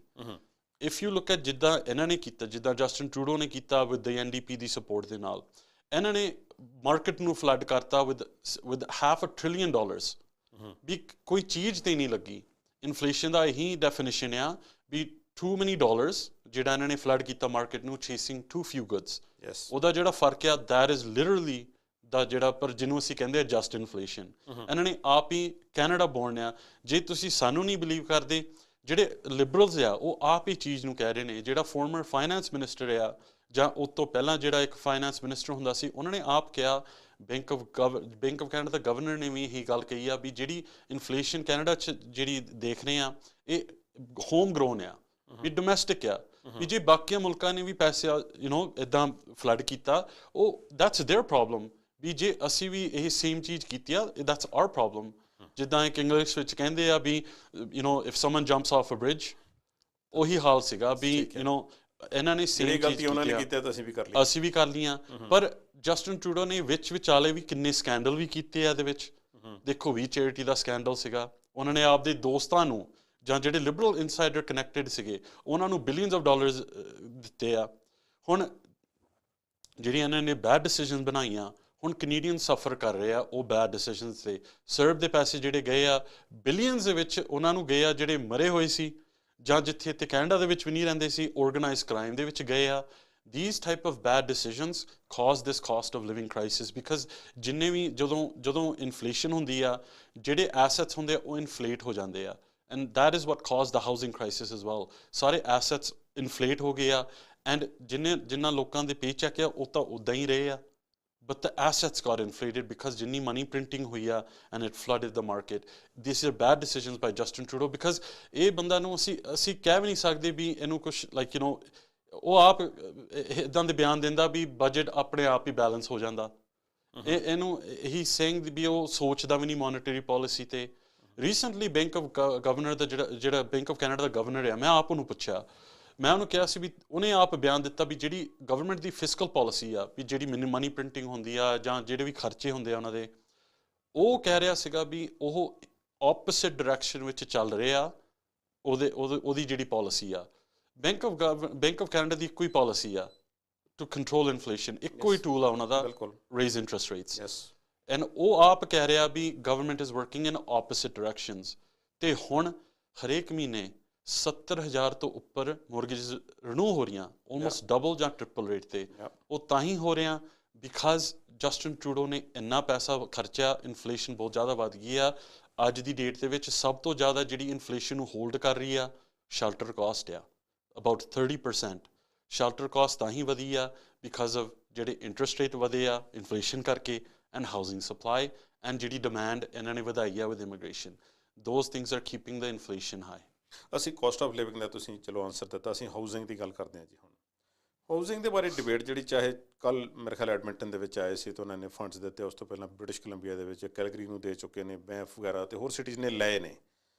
ਇਫ ਯੂ ਲੁੱਕ ਐਟ ਜਿੱਦਾਂ ਇਹਨਾਂ ਨੇ ਕੀਤਾ, ਜਿੱਦਾਂ ਜਸਟਿਨ ਟਰੂਡੋ ਨੇ ਕੀਤਾ ਵਿਦ ਦ NDP ਦੀ ਸਪੋਰਟ ਦੇ ਨਾਲ, ਇਹਨਾਂ ਨੇ ਮਾਰਕੀਟ ਨੂੰ ਫਲੱਡ ਕਰਤਾ ਵਿਦ $500 billion ਵੀ ਕੋਈ ਚੀਜ਼ 'ਤੇ ਨਹੀਂ ਲੱਗੀ। ਇਨਫਲੇਸ਼ਨ ਦਾ ਇਹੀ ਡੈਫੀਨੇਸ਼ਨ ਆ ਵੀ ਟੂ ਮੈਨੀ ਡਾਲਰਸ ਜਿਹੜਾ ਇਹਨਾਂ ਨੇ ਫਲੱਡ ਕੀਤਾ ਮਾਰਕੀਟ ਨੂੰ, ਚੇਸਿੰਗ ਟੂ ਫਿਊ ਗੁੱਡਸ। ਉਹਦਾ ਜਿਹੜਾ ਫਰਕ ਆ ਦੈਟ ਇਜ਼ ਲਿਟਰਲੀ ਦਾ ਜਿਹੜਾ, ਪਰ ਜਿਹਨੂੰ ਅਸੀਂ ਕਹਿੰਦੇ ਆ ਜਸਟ ਇਨਫਲੇਸ਼ਨ। ਇਹਨਾਂ ਨੇ ਆਪ ਹੀ ਕੈਨੇਡਾ ਬੋਰਨ ਆ। ਜੇ ਤੁਸੀਂ ਸਾਨੂੰ ਨਹੀਂ ਬਿਲੀਵ ਕਰਦੇ, ਜਿਹੜੇ ਲਿਬਰਲਸ ਆ ਉਹ ਆਪ ਹੀ ਚੀਜ਼ ਨੂੰ ਕਹਿ ਰਹੇ ਨੇ। ਜਿਹੜਾ ਫੋਰਮਰ ਫਾਈਨੈਂਸ ਮਿਨਿਸਟਰ ਆ, ਜਾਂ ਉਸ ਤੋਂ ਪਹਿਲਾਂ ਜਿਹੜਾ ਇੱਕ ਫਾਈਨੈਂਸ ਮਿਨਿਸਟਰ ਹੁੰਦਾ ਸੀ, ਉਹਨਾਂ ਨੇ ਆਪ ਕਿਹਾ, bank of Canada the governor ਨੇ ਵੀ ਇਹੀ ਗੱਲ ਕਹੀ ਆ ਵੀ ਜਿਹੜੀ ਇਨਫਲੇਸ਼ਨ ਕੈਨੇਡਾ 'ਚ ਜਿਹੜੀ ਦੇਖ ਰਹੇ ਆ ਇਹ ਹੋਮ ਗਰੋਨ ਆ, ਵੀ ਡੋਮੈਸਟਿਕ ਆ, ਵੀ ਜੇ ਬਾਕੀਆਂ ਮੁਲਕਾਂ ਨੇ ਵੀ ਪੈਸੇ ਇੱਦਾਂ ਫਲੱਡ ਕੀਤਾ, ਉਹ ਦੈਟਸ ਦੇਅਰ ਪ੍ਰੋਬਲਮ। ਵੀ ਜੇ ਅਸੀਂ ਵੀ ਇਹ ਸੇਮ ਚੀਜ਼ ਕੀਤੀ ਆ, ਦੈਟਸ ਆਰ ਪ੍ਰੋਬਲਮ। ਜਿੱਦਾਂ ਇੱਕ ਇੰਗਲਿਸ਼ ਵਿੱਚ ਕਹਿੰਦੇ ਆ ਵੀ if someone jumps off a bridge, ਉਹੀ ਹਾਲ ਸੀਗਾ ਵੀ ਇਹਨਾਂ ਨੇ ਸੇਮ ਚੀਜ਼ ਕੀਤੀ, ਅਸੀਂ ਵੀ ਕਰ ਲਈਆਂ। ਪਰ ਜਸਟਿਨ ਟਰੂਡੋ ਨੇ ਵਿਚਾਲੇ ਵੀ ਕਿੰਨੇ ਸਕੈਂਡਲ ਵੀ ਕੀਤੇ ਆ ਇਹਦੇ ਵਿੱਚ। ਦੇਖੋ ਵੀ ਚੈਰਿਟੀ ਦਾ ਸਕੈਂਡਲ ਸੀਗਾ, ਉਹਨਾਂ ਨੇ ਆਪਦੇ ਦੋਸਤਾਂ ਨੂੰ ਜਾਂ ਜਿਹੜੇ ਲਿਬਰਲ ਇਨਸਾਈਡਰ ਕਨੈਕਟਡ ਸੀਗੇ ਉਹਨਾਂ ਨੂੰ ਬਿਲੀਅਨਸ ਆਫ ਡਾਲਰਸ ਦਿੱਤੇ ਆ। ਹੁਣ ਜਿਹੜੀਆਂ ਇਹਨਾਂ ਨੇ ਬੈਡ ਡਿਸੀਜ਼ਨ ਬਣਾਈਆਂ, ਹੁਣ ਕੈਨੇਡੀਅਨ ਸਫਰ ਕਰ ਰਹੇ ਆ ਉਹ ਬੈਡ ਡਿਸੀਜ਼ਨਸ 'ਤੇ। ਸਰਬ ਦੇ ਪੈਸੇ ਜਿਹੜੇ ਗਏ ਆ ਬਿਲੀਅਨਸ ਦੇ ਵਿੱਚ ਉਹਨਾਂ ਨੂੰ ਗਏ ਆ, ਜਿਹੜੇ ਮਰੇ ਹੋਏ ਸੀ ਜਾਂ ਜਿੱਥੇ ਇੱਥੇ ਕੈਨੇਡਾ ਦੇ ਵਿੱਚ ਵੀ ਨਹੀਂ ਰਹਿੰਦੇ ਸੀ, ਆਰਗੇਨਾਈਜ਼ਡ ਕ੍ਰਾਈਮ ਦੇ ਵਿੱਚ ਗਏ ਆ। These type of bad decisions cause this cost of living crisis because ਜਿੰਨੇ ਵੀ ਜਦੋਂ ਇਨਫਲੇਸ਼ਨ ਹੁੰਦੀ ਆ, ਜਿਹੜੇ ਐਸੈਟਸ ਹੁੰਦੇ ਆ ਉਹ ਇਨਫਲੇਟ ਹੋ ਜਾਂਦੇ ਆ। and that is what caused the housing crisis as well. ਸਾਰੇ assets inflate ਹੋ ਗਏ ਆ, and ਜਿਨ੍ਹਾਂ ਲੋਕਾਂ ਦੇ paycheck ਆ ਉਹ ਤਾਂ ਉੱਦਾਂ ਹੀ ਰਹੇ ਆ, but the assets got inflated because ਜਿੰਨੀ money printing ਹੋਈ ਆ and it flooded the market. These are bad decisions by Justin Trudeau, because ਇਹ ਬੰਦਾ ਨੂੰ ਅਸੀਂ ਕਹਿ ਵੀ ਨਹੀਂ ਸਕਦੇ ਵੀ ਇਹਨੂੰ ਕੁਛ like ਉਹ ਆਪ ਇੱਦਾਂ ਦੇ ਬਿਆਨ ਦਿੰਦਾ ਵੀ ਬਜਟ ਆਪਣੇ ਆਪ ਹੀ ਬੈਲੈਂਸ ਹੋ ਜਾਂਦਾ। ਇਹਨੂੰ ਹੀ ਸੇਇੰਗ ਵੀ ਉਹ ਸੋਚਦਾ ਵੀ ਨਹੀਂ ਮੋਨਿਟਰੀ ਪਾਲਿਸੀ ਤੇ। ਰੀਸੈਂਟਲੀ ਬੈਂਕ ਆਫ ਗਵਰਨਰ ਦਾ ਜਿਹੜਾ bank of Canada the governor ਆ, ਮੈਂ ਆਪ ਉਹਨੂੰ ਪੁੱਛਿਆ, ਮੈਂ ਉਹਨੂੰ ਕਿਹਾ ਸੀ ਵੀ ਉਹਨੇ ਆਪ ਬਿਆਨ ਦਿੱਤਾ ਵੀ ਜਿਹੜੀ ਗਵਰਨਮੈਂਟ ਦੀ ਫਿਸਕਲ ਪਾਲਿਸੀ ਆ, ਵੀ ਜਿਹੜੀ ਮਨੀ ਪ੍ਰਿੰਟਿੰਗ ਹੁੰਦੀ ਆ ਜਾਂ ਜਿਹੜੇ ਵੀ ਖਰਚੇ ਹੁੰਦੇ ਆ ਉਹਨਾਂ ਦੇ, ਉਹ ਕਹਿ ਰਿਹਾ ਸੀਗਾ ਵੀ ਉਹ ਆਪੋਜ਼ਿਟ ਡਾਇਰੈਕਸ਼ਨ ਵਿੱਚ ਚੱਲ ਰਹੇ ਆ ਉਹਦੀ ਜਿਹੜੀ ਪਾਲਿਸੀ ਆ। ਬੈਂਕ ਆਫ ਕੈਨੇਡਾ ਦੀ ਇੱਕੋ ਹੀ ਪਾਲਿਸੀ ਆ ਟੂ ਕੰਟਰੋਲ ਇਨਫਲੇਸ਼ਨ, ਇੱਕੋ ਹੀ ਟੂਲ ਆ ਉਹਨਾਂ ਦਾ, ਰੇਜ਼ ਇੰਟਰਸਟ ਰੇਟਸ। ਐਂਡ ਉਹ ਆਪ ਕਹਿ ਰਿਹਾ ਵੀ government is working in opposite directions. ਅਤੇ ਹੁਣ ਹਰੇਕ ਮਹੀਨੇ 70,000 ਤੋਂ ਉੱਪਰ ਮੋਰਗੇਜ ਰਿਨਿਊ ਹੋ ਰਹੀਆਂ, ਆਲਮੋਸਟ ਡਬਲ ਜਾਂ ਟ੍ਰਿਪਲ ਰੇਟ 'ਤੇ। ਉਹ ਤਾਂ ਹੀ ਹੋ ਰਿਹਾ ਬਿਕਾਜ਼ ਜਸਟਿਨ ਟਰੂਡੋ ਨੇ ਇੰਨਾ ਪੈਸਾ ਖਰਚਿਆ, ਇਨਫਲੇਸ਼ਨ ਬਹੁਤ ਜ਼ਿਆਦਾ ਵੱਧ ਗਈ ਆ। ਅੱਜ ਦੀ ਡੇਟ ਦੇ ਵਿੱਚ ਸਭ ਤੋਂ ਜ਼ਿਆਦਾ ਜਿਹੜੀ ਇਨਫਲੇਸ਼ਨ ਨੂੰ ਹੋਲਡ ਕਰ ਰਹੀ ਆ ਸ਼ੈਲਟਰ ਕਾਸਟ ਆ, ਅਬਾਊਟ 30%। ਸ਼ੈਲਟਰ ਕਾਸਟ ਤਾਂ ਹੀ ਵਧੀ ਆ ਬਿਕਾਜ਼ ਆਫ ਜਿਹੜੇ ਇੰਟਰਸਟ ਰੇਟ ਵਧੇ ਆ ਇਨਫਲੇਸ਼ਨ ਕਰਕੇ, ਐਂਡ ਹਾਊਸਿੰਗ ਸਪਲਾਈ, ਐਂਡ ਜਿਹੜੀ ਡਿਮਾਂਡ ਇਹਨਾਂ ਨੇ ਵਧਾਈ ਆ with immigration. Those things are keeping the inflation high. ਅਸੀਂ ਕੋਸਟ ਆਫ ਲਿਵਿੰਗ ਦਾ ਤੁਸੀਂ ਚਲੋ ਆਨਸਰ ਦਿੱਤਾ, ਅਸੀਂ ਹਾਊਸਿੰਗ ਦੀ ਗੱਲ ਕਰਦੇ ਹਾਂ ਜੀ। ਹੁਣ ਹਾਊਸਿੰਗ ਦੇ ਬਾਰੇ ਡਿਬੇਟ ਜਿਹੜੀ, ਚਾਹੇ ਕੱਲ੍ਹ ਮੇਰੇ ਖਿਆਲ ਐਡਮਿੰਟਨ ਦੇ ਵਿੱਚ ਆਏ ਸੀ ਤਾਂ ਉਹਨਾਂ ਨੇ ਫੰਡਸ ਦਿੱਤੇ, ਉਸ ਤੋਂ ਪਹਿਲਾਂ ਬ੍ਰਿਟਿਸ਼ ਕੋਲੰਬੀਆ ਦੇ ਵਿੱਚ ਕੈਲਗਰੀ ਨੂੰ ਦੇ ਚੁੱਕੇ ਨੇ, ਬੈਂਫ ਵਗੈਰਾ ਅਤੇ ਹੋਰ ਸਿਟੀਜ਼ ਨੇ ਲਏ ਨੇ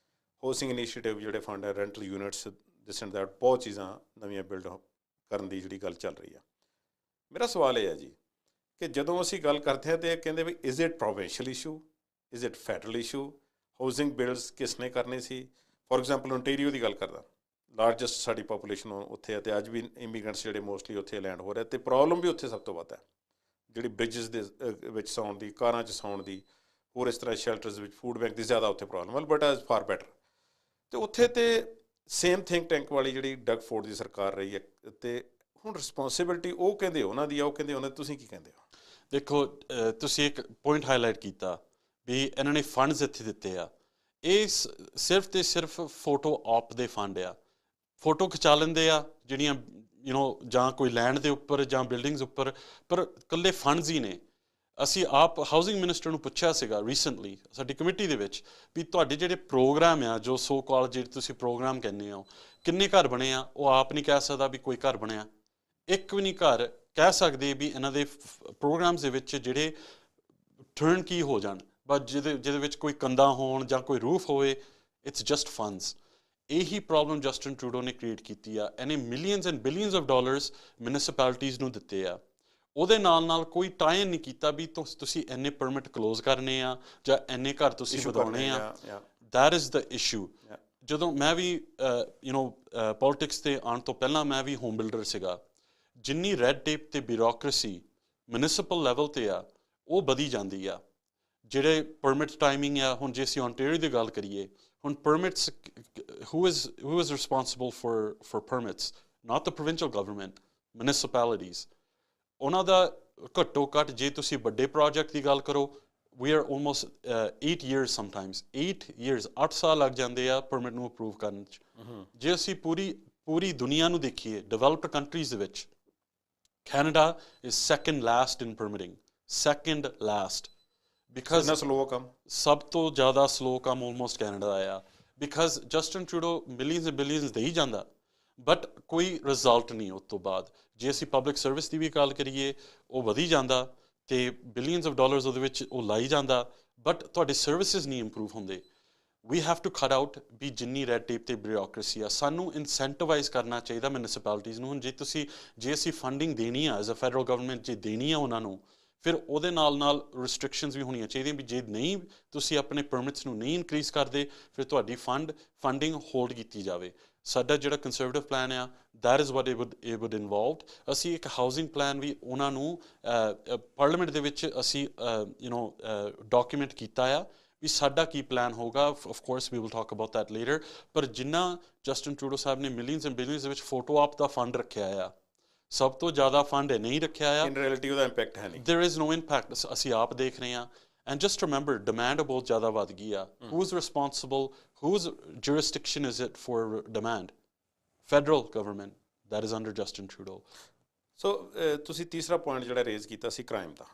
ਹਾਊਸਿੰਗ ਇਨੀਸ਼ੀਏਟਿਵ ਜਿਹੜੇ ਫੰਡ ਹੈ, rental units, this and that, ਬਹੁਤ ਚੀਜ਼ਾਂ ਨਵੀਆਂ ਬਿਲਡ ਕਰਨ ਦੀ ਜਿਹੜੀ ਗੱਲ ਚੱਲ ਰਹੀ ਆ। ਮੇਰਾ ਸਵਾਲ ਇਹ ਹੈ ਜੀ ਕਿ ਜਦੋਂ ਅਸੀਂ ਗੱਲ ਕਰਦੇ ਹਾਂ ਤਾਂ ਇਹ ਕਹਿੰਦੇ ਵੀ is it provincial issue, is it federal issue, housing builds ਕਿਸ ਨੇ ਕਰਨੇ ਸੀ? ਫੋਰ ਐਗਜ਼ਾਮਪਲ ਓਨਟੇਰੀਓ ਦੀ ਗੱਲ ਕਰਦਾ, ਲਾਰਜੈਸਟ ਸਾਡੀ ਪਾਪੂਲੇਸ਼ਨ ਉੱਥੇ ਹੈ ਅਤੇ ਅੱਜ ਵੀ ਇਮੀਗ੍ਰੈਂਟਸ ਜਿਹੜੇ ਮੋਸਟਲੀ ਉੱਥੇ ਲੈਂਡ ਹੋ ਰਹੇ, ਅਤੇ ਪ੍ਰੋਬਲਮ ਵੀ ਉੱਥੇ ਸਭ ਤੋਂ ਵੱਧ ਹੈ ਜਿਹੜੀ ਬ੍ਰਿਜਿਸ ਦੇ ਵਿੱਚ ਸੌਣ ਦੀ, ਕਾਰਾਂ 'ਚ ਸੌਣ ਦੀ, ਹੋਰ ਇਸ ਤਰ੍ਹਾਂ ਸ਼ੈਲਟਰਸ ਵਿੱਚ, ਫੂਡ ਬੈਂਕ ਦੀ ਜ਼ਿਆਦਾ ਉੱਥੇ problem. Alberta is for better. ਅਤੇ ਉੱਥੇ ਤਾਂ ਸੇਮ ਥਿੰਕ ਟੈਂਕ ਵਾਲੀ ਜਿਹੜੀ ਡਗ ਫੋਰਡ ਦੀ ਸਰਕਾਰ ਰਹੀ ਹੈ, ਅਤੇ ਹੁਣ ਰਿਸਪੋਂਸੀਬਿਲਿਟੀ ਉਹ ਕਹਿੰਦੇ ਉਹਨਾਂ ਦੀ ਆ, ਉਹ ਕਹਿੰਦੇ ਉਹਨਾਂ ਦੀ, ਤੁਸੀਂ ਕੀ ਕਹਿੰਦੇ ਹੋ? ਦੇਖੋ, ਤੁਸੀਂ ਇੱਕ ਪੁਆਇੰਟ ਹਾਈਲਾਈਟ ਕੀਤਾ ਵੀ ਇਹਨਾਂ ਨੇ ਫੰਡਸ ਇੱਥੇ ਦਿੱਤੇ ਆ, ਇਹ ਸਿਰਫ ਅਤੇ ਸਿਰਫ ਫੋਟੋ ਆਪ ਦੇ ਫੰਡ ਆ। ਫੋਟੋ ਖਿਚਾ ਲੈਂਦੇ ਆ ਜਿਹੜੀਆਂ ਜਾਂ ਕੋਈ ਲੈਂਡ ਦੇ ਉੱਪਰ ਜਾਂ ਬਿਲਡਿੰਗਸ ਉੱਪਰ, ਪਰ ਇਕੱਲੇ ਫੰਡਸ ਹੀ ਨੇ। ਅਸੀਂ ਆਪ ਹਾਊਸਿੰਗ ਮਿਨਿਸਟਰ ਨੂੰ ਪੁੱਛਿਆ ਸੀਗਾ ਰੀਸੈਂਟਲੀ ਸਾਡੀ ਕਮੇਟੀ ਦੇ ਵਿੱਚ ਵੀ ਤੁਹਾਡੇ ਜਿਹੜੇ ਪ੍ਰੋਗਰਾਮ ਆ, ਜੋ ਸੋ ਕਾਲ ਜਿਹੜੇ ਤੁਸੀਂ ਪ੍ਰੋਗਰਾਮ ਕਹਿੰਦੇ ਹੋ, ਕਿੰਨੇ ਘਰ ਬਣੇ ਆ? ਉਹ ਆਪ ਨਹੀਂ ਕਹਿ ਸਕਦਾ ਵੀ ਕੋਈ ਘਰ ਬਣਿਆ, ਇੱਕ ਵੀ ਨਹੀਂ ਘਰ ਕਹਿ ਸਕਦੇ ਵੀ ਇਹਨਾਂ ਦੇ ਪ੍ਰੋਗਰਾਮਸ ਦੇ ਵਿੱਚ ਜਿਹੜੇ ਟਰਨ ਕੀ ਹੋ ਜਾਣ, ਬਸ ਜਿਹਦੇ ਵਿੱਚ ਕੋਈ ਕੰਧਾਂ ਹੋਣ ਜਾਂ ਕੋਈ ਰੂਫ ਹੋਵੇ। It's just funds. ਇਹੀ ਪ੍ਰੋਬਲਮ ਜਸਟਿਨ ਟਰੂਡੋ ਨੇ ਕ੍ਰੀਏਟ ਕੀਤੀ ਆ। ਇਹਨੇ millions and billions of dollars municipalities ਨੂੰ ਦਿੱਤੇ ਆ, ਉਹਦੇ ਨਾਲ ਕੋਈ ਟਾਈ ਨਹੀਂ ਕੀਤਾ ਵੀ ਤੁਸੀਂ ਇੰਨੇ ਪਰਮਿਟ ਕਲੋਜ਼ ਕਰਨੇ ਆ ਜਾਂ ਇੰਨੇ ਘਰ ਤੁਸੀਂ ਵਧਾਉਣੇ ਆ। That is the issue. ਜਦੋਂ ਮੈਂ ਵੀ ਪੋਲੀਟਿਕਸ 'ਤੇ ਆਉਣ ਤੋਂ ਪਹਿਲਾਂ ਮੈਂ ਵੀ ਹੋਮ ਬਿਲਡਰ ਸੀਗਾ। ਜਿੰਨੀ ਰੈੱਡ ਟੇਪ ਅਤੇ ਬਿਊਰੋਕਰੇਸੀ ਮਿਊਨਿਸਪਲ ਲੈਵਲ 'ਤੇ ਆ, ਉਹ ਵਧੀ ਜਾਂਦੀ ਆ। ਜਿਹੜੇ ਪਰਮਿਟ ਟਾਈਮਿੰਗ ਆ, ਹੁਣ ਜੇ ਅਸੀਂ ਓਨਟੇਰੀਓ ਦੀ ਗੱਲ ਕਰੀਏ, ਹੁਣ permits who is responsible for permits? Not the provincial government, municipalities. ਉਹਨਾਂ ਦਾ ਘੱਟੋ ਘੱਟ ਜੇ ਤੁਸੀਂ ਵੱਡੇ ਪ੍ਰੋਜੈਕਟ ਦੀ ਗੱਲ ਕਰੋ, we are almost 8 years sometimes, 8 years, 8 ਸਾਲ ਲੱਗ ਜਾਂਦੇ ਆ ਪਰਮਿਟ ਨੂੰ ਅਪਰੂਵ ਕਰਨ 'ਚ। ਜੇ ਅਸੀਂ ਪੂਰੀ ਦੁਨੀਆ ਨੂੰ ਦੇਖੀਏ, ਡਿਵੈਲਪਡ ਕੰਟਰੀਜ਼ ਦੇ ਵਿੱਚ Canada is second last in permitting, second last, because ਸਭ ਤੋਂ ਜ਼ਿਆਦਾ ਸਲੋ ਕੰਮ ਆਲਮੋਸਟ ਕੈਨੇਡਾ ਦਾ ਆ, because Justin Trudeau millions and billions ਦੇ ਹੀ ਜਾਂਦਾ, ਬਟ ਕੋਈ ਰਿਜ਼ਲਟ ਨਹੀਂ ਉਸ ਤੋਂ ਬਾਅਦ। ਜੇ ਅਸੀਂ ਪਬਲਿਕ ਸਰਵਿਸ ਦੀ ਵੀ ਗੱਲ ਕਰੀਏ, ਉਹ ਵਧੀ ਜਾਂਦਾ ਅਤੇ ਬਿਲੀਅਨਸ ਆਫ ਡਾਲਰਸ ਉਹਦੇ ਵਿੱਚ ਉਹ ਲਾਈ ਜਾਂਦਾ, ਬਟ ਤੁਹਾਡੇ ਸਰਵਿਸਿਜ਼ ਨਹੀਂ ਇੰਪਰੂਵ ਹੁੰਦੇ। ਵੀ ਹੈਵ ਟੂ ਕੱਟ ਆਊਟ ਵੀ ਜਿੰਨੀ ਰੈੱਡ ਟੇਪ ਅਤੇ ਬਿਊਰੋਕਰੇਸੀ ਆ, ਸਾਨੂੰ ਇਨਸੈਂਟਿਵਾਈਜ਼ ਕਰਨਾ ਚਾਹੀਦਾ ਮਿਊਨਿਸਪੈਲਿਟੀਜ਼ ਨੂੰ। ਹੁਣ ਜੇ ਅਸੀਂ ਫੰਡਿੰਗ ਦੇਣੀ ਆ ਐਜ਼ ਅ ਫੈਡਰਲ ਗਵਰਨਮੈਂਟ, ਜੇ ਦੇਣੀ ਆ ਉਹਨਾਂ ਨੂੰ, ਫਿਰ ਉਹਦੇ ਨਾਲ ਰਿਸਟ੍ਰਿਕਸ਼ਨਸ ਵੀ ਹੋਣੀਆਂ ਚਾਹੀਦੀਆਂ ਵੀ ਜੇ ਨਹੀਂ ਤੁਸੀਂ ਆਪਣੇ ਪਰਮਿਟਸ ਨੂੰ ਨਹੀਂ ਇਨਕਰੀਜ਼ ਕਰਦੇ, ਫਿਰ ਤੁਹਾਡੀ ਫੰਡਿੰਗ ਹੋਲਡ ਕੀਤੀ ਜਾਵੇ। ਸਾਡਾ ਜਿਹੜਾ ਕੰਜ਼ਰਵੇਟਿਵ ਪਲਾਨ ਆ, that is what it wood involved. ਅਸੀਂ ਇੱਕ ਹਾਊਸਿੰਗ ਪਲਾਨ ਵੀ ਉਹਨਾਂ ਨੂੰ ਪਾਰਲੀਮੈਂਟ ਦੇ ਵਿੱਚ ਅਸੀਂ ਡਾਕੂਮੈਂਟ ਕੀਤਾ ਆ ਵੀ ਸਾਡਾ ਕੀ ਪਲਾਨ ਹੋਊਗਾ। Of course we will talk about that later. ਪਰ ਜਿੰਨਾ ਜਸਟਿਨ ਟਰੂਡੋ ਸਾਹਿਬ ਨੇ ਮਿਲੀਅਨਸ ਐਂਡ ਬਿਲੀਅਨਸ ਦੇ ਵਿੱਚ ਫੋਟੋ ਆਪ ਦਾ ਫੰਡ ਰੱਖਿਆ ਆ, ਸਭ ਤੋਂ ਜ਼ਿਆਦਾ ਫੰਡ ਨਹੀਂ ਰੱਖਿਆ ਆ। ਇਨ ਰਿਐਲਿਟੀ ਉਹਦਾ ਇੰਪੈਕਟ ਹੈ ਨਹੀਂ। There is no impact. ਅਸੀਂ ਆਪ ਦੇਖ ਰਹੇ ਹਾਂ। ਐਂਡ ਜਸਟ ਰਿਮੈਂਬਰ, ਡਿਮਾਂਡ ਬਹੁਤ ਜ਼ਿਆਦਾ ਵੱਧ ਗਈ ਆ। Who is responsible, whose jurisdiction is it for demand? Federal government that is under Justin Trudeau. ਸੋ ਤੁਸੀਂ ਤੀਸਰਾ ਪੁਆਇੰਟ ਜਿਹੜਾ ਰੇਜ਼ ਕੀਤਾ ਸੀ ਕ੍ਰਾਈਮ ਦਾ,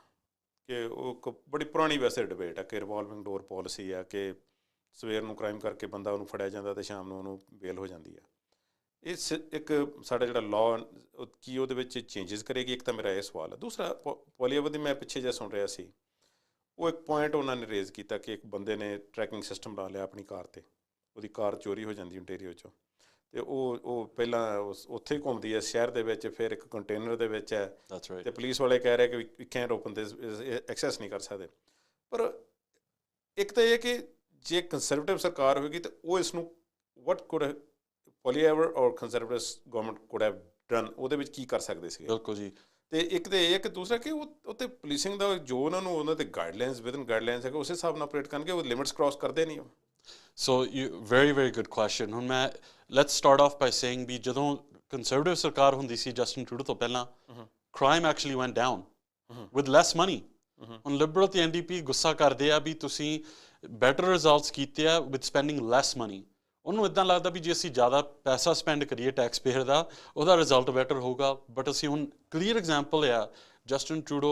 ਕਿ ਉਹ ਇੱਕ ਬੜੀ ਪੁਰਾਣੀ ਵੈਸੇ ਡਿਬੇਟ ਆ ਕਿ ਰਿਵਾਲਵਿੰਗ ਡੋਰ ਪੋਲਿਸੀ ਆ ਕਿ ਸਵੇਰ ਨੂੰ ਕ੍ਰਾਈਮ ਕਰਕੇ ਬੰਦਾ ਉਹਨੂੰ ਫੜਿਆ ਜਾਂਦਾ ਅਤੇ ਸ਼ਾਮ ਨੂੰ ਉਹਨੂੰ ਬੇਲ ਹੋ ਜਾਂਦੀ ਆ। ਇਸ ਇੱਕ ਸਾਡਾ ਜਿਹੜਾ ਲਾਅ ਕੀ ਉਹਦੇ ਵਿੱਚ ਚੇਂਜਸ ਕਰੇਗੀ? ਇੱਕ ਤਾਂ ਮੇਰਾ ਇਹ ਸਵਾਲ ਹੈ। ਦੂਸਰਾ ਪੋਲੀਓਵਰ ਦੀ ਮੈਂ ਪਿੱਛੇ ਜਿਹਾ ਸੁਣ ਰਿਹਾ ਸੀ, ਉਹ ਇੱਕ ਪੁਆਇੰਟ ਉਹਨਾਂ ਨੇ ਰੇਜ਼ ਕੀਤਾ ਕਿ ਇੱਕ ਬੰਦੇ ਨੇ ਟਰੈਕਿੰਗ ਸਿਸਟਮ ਲਾ ਲਿਆ ਆਪਣੀ ਕਾਰ 'ਤੇ, ਉਹਦੀ ਕਾਰ ਚੋਰੀ ਹੋ ਜਾਂਦੀ ontario 'ਚੋਂ, ਅਤੇ ਉਹ ਪਹਿਲਾਂ ਉੱਥੇ ਘੁੰਮਦੀ ਹੈ ਸ਼ਹਿਰ ਦੇ ਵਿੱਚ, ਫਿਰ ਇੱਕ ਕੰਟੇਨਰ ਦੇ ਵਿੱਚ ਹੈ, ਅਤੇ ਪੁਲਿਸ ਵਾਲੇ ਕਹਿ ਰਹੇ ਕਿ ਵੀ ਕੈਂਟ ਓਪਨ ਦਿਸ, ਐਕਸੈਸ ਨਹੀਂ ਕਰ ਸਕਦੇ। ਪਰ ਇੱਕ ਤਾਂ ਇਹ ਕਿ ਜੇ ਕੰਜ਼ਰਵੇਟਿਵ ਸਰਕਾਰ ਹੋਏਗੀ ਤਾਂ ਉਹ ਇਸ ਨੂੰ ਵਟ ਕੁਡ ਪੋਲੀਓਵਰ ਔਰ conservative government could have done, ਉਹਦੇ ਵਿੱਚ ਕੀ ਕਰ ਸਕਦੇ ਸੀਗੇ? ਬਿਲਕੁਲ ਜੀ। ਅਤੇ ਇੱਕ ਤਾਂ ਇਹ ਕਿ ਦੂਸਰਾ ਕਿ ਉਹ ਉੱਥੇ ਪੁਲਿਸਿੰਗ ਦਾ ਜੋ ਉਹਨਾਂ ਦੇ ਗਾਈਡਲਾਈਨਸ ਵਿਦਨ ਗਾਈਡਲਾਈਨਸ ਹੈਗਾ, ਉਸੇ ਹਿਸਾਬ ਨਾਲ ਆਪਰੇਟ ਕਰਨਗੇ, ਉਹ ਲਿਮਿਟਸ ਕ੍ਰਾਸ ਕਰਦੇ ਨਹੀਂ ਉਹ। ਸੋ very very good question। ਹੁਣ ਮੈਂ let's start off by saying ਵੀ ਜਦੋਂ ਕੰਜ਼ਰਵੇਟਿਵ ਸਰਕਾਰ ਹੁੰਦੀ ਸੀ ਜਸਟਿਨ ਟਰੂਡੋ ਤੋਂ ਪਹਿਲਾਂ, crime actually went down with less money। ਹੁਣ ਲਿਬਰਲ ਤੇ NDP ਗੁੱਸਾ ਕਰਦੇ ਆ ਵੀ ਤੁਸੀਂ ਬੈਟਰ ਰਿਜ਼ਲਟਸ ਕੀਤੇ ਆ with spending less money। ਉਹਨੂੰ ਇੱਦਾਂ ਲੱਗਦਾ ਵੀ ਜੇ ਅਸੀਂ ਜ਼ਿਆਦਾ ਪੈਸਾ ਸਪੈਂਡ ਕਰੀਏ ਟੈਕਸ ਪੇਅਰ ਦਾ, ਉਹਦਾ ਰਿਜ਼ਲਟ ਬੈਟਰ ਹੋਊਗਾ। ਬਟ ਅਸੀਂ ਹੁਣ ਕਲੀਅਰ ਐਗਜ਼ਾਮਪਲ ਆ, Justin Trudeau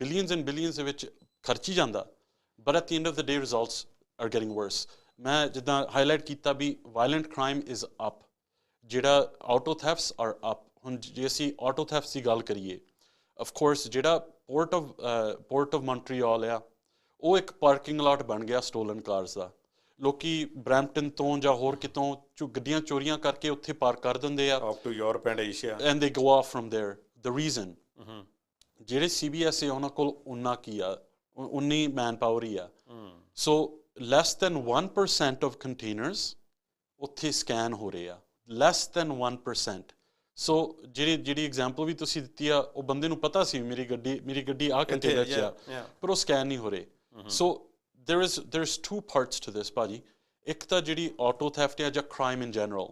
billions and billions ਦੇ ਵਿੱਚ ਖਰਚੀ ਜਾਂਦਾ, but at the end of the day results are getting worse. ਮੈਂ ਜਿੱਦਾਂ ਹਾਈਲਾਈਟ ਕੀਤਾ ਵੀ ਵਾਇਲੈਂਟ ਕ੍ਰਾਈਮ ਇਜ਼ ਅਪ, ਜਿਹੜਾ ਆਟੋ ਥੈਫਟਸ ਆਰ ਅਪ। ਹੁਣ ਜੇ ਅਸੀਂ ਆਟੋ ਥੈਫਟਸ ਦੀ ਗੱਲ ਕਰੀਏ, ਅਫਕੋਰਸ ਜਿਹੜਾ ਪੋਰਟ ਆਫ ਮੌਂਟਰੀਆਲ ਆ, ਉਹ ਇੱਕ ਪਾਰਕਿੰਗ ਲਾਟ ਬਣ ਗਿਆ ਸਟੋਲਨ ਕਾਰਸ ਦਾ। ਲੋਕੀ ਬਰੈਂਪਟਨ ਤੋਂ ਜਾਂ ਹੋਰ ਕਿਤੋਂ ਗੱਡੀਆਂ ਚੋਰੀਆਂ ਕਰਕੇ ਉੱਥੇ ਪਾਰਕ ਕਰ ਦਿੰਦੇ ਆ, up to Europe and Asia, and they go off from there. The reason ਜਿਹੜੇ CBSA ਉਹਨਾਂ ਕੋਲ ਉਨਾ ਕੀ ਆ, ਉਨੀ ਮੈਨ ਪਾਵਰ ਹੀ ਆ। ਸੋ ਲੈਸ ਦੈਨ 1% ਆਫ ਕੰਟੇਨਰਸ ਉੱਥੇ ਸਕੈਨ ਹੋ ਰਹੇ ਆ, ਲੈਸ ਦੈਨ 1%। ਸੋ ਜਿਹੜੀ ਐਗਜ਼ਾਮਪਲ ਵੀ ਤੁਸੀਂ ਦਿੱਤੀ ਆ, ਉਹ ਬੰਦੇ ਨੂੰ ਪਤਾ ਸੀ ਮੇਰੀ ਗੱਡੀ ਆਹ ਕੰਟੇਨਰ 'ਚ ਆ, ਪਰ ਉਹ ਸਕੈਨ ਨਹੀਂ ਹੋ ਰਹੇ। ਸੋ there's two parts to this ਭਾਜੀ। ਇੱਕ ਤਾਂ ਜਿਹੜੀ ਆਟੋ ਥੈਫਟ ਆ ਜਾਂ crime in general,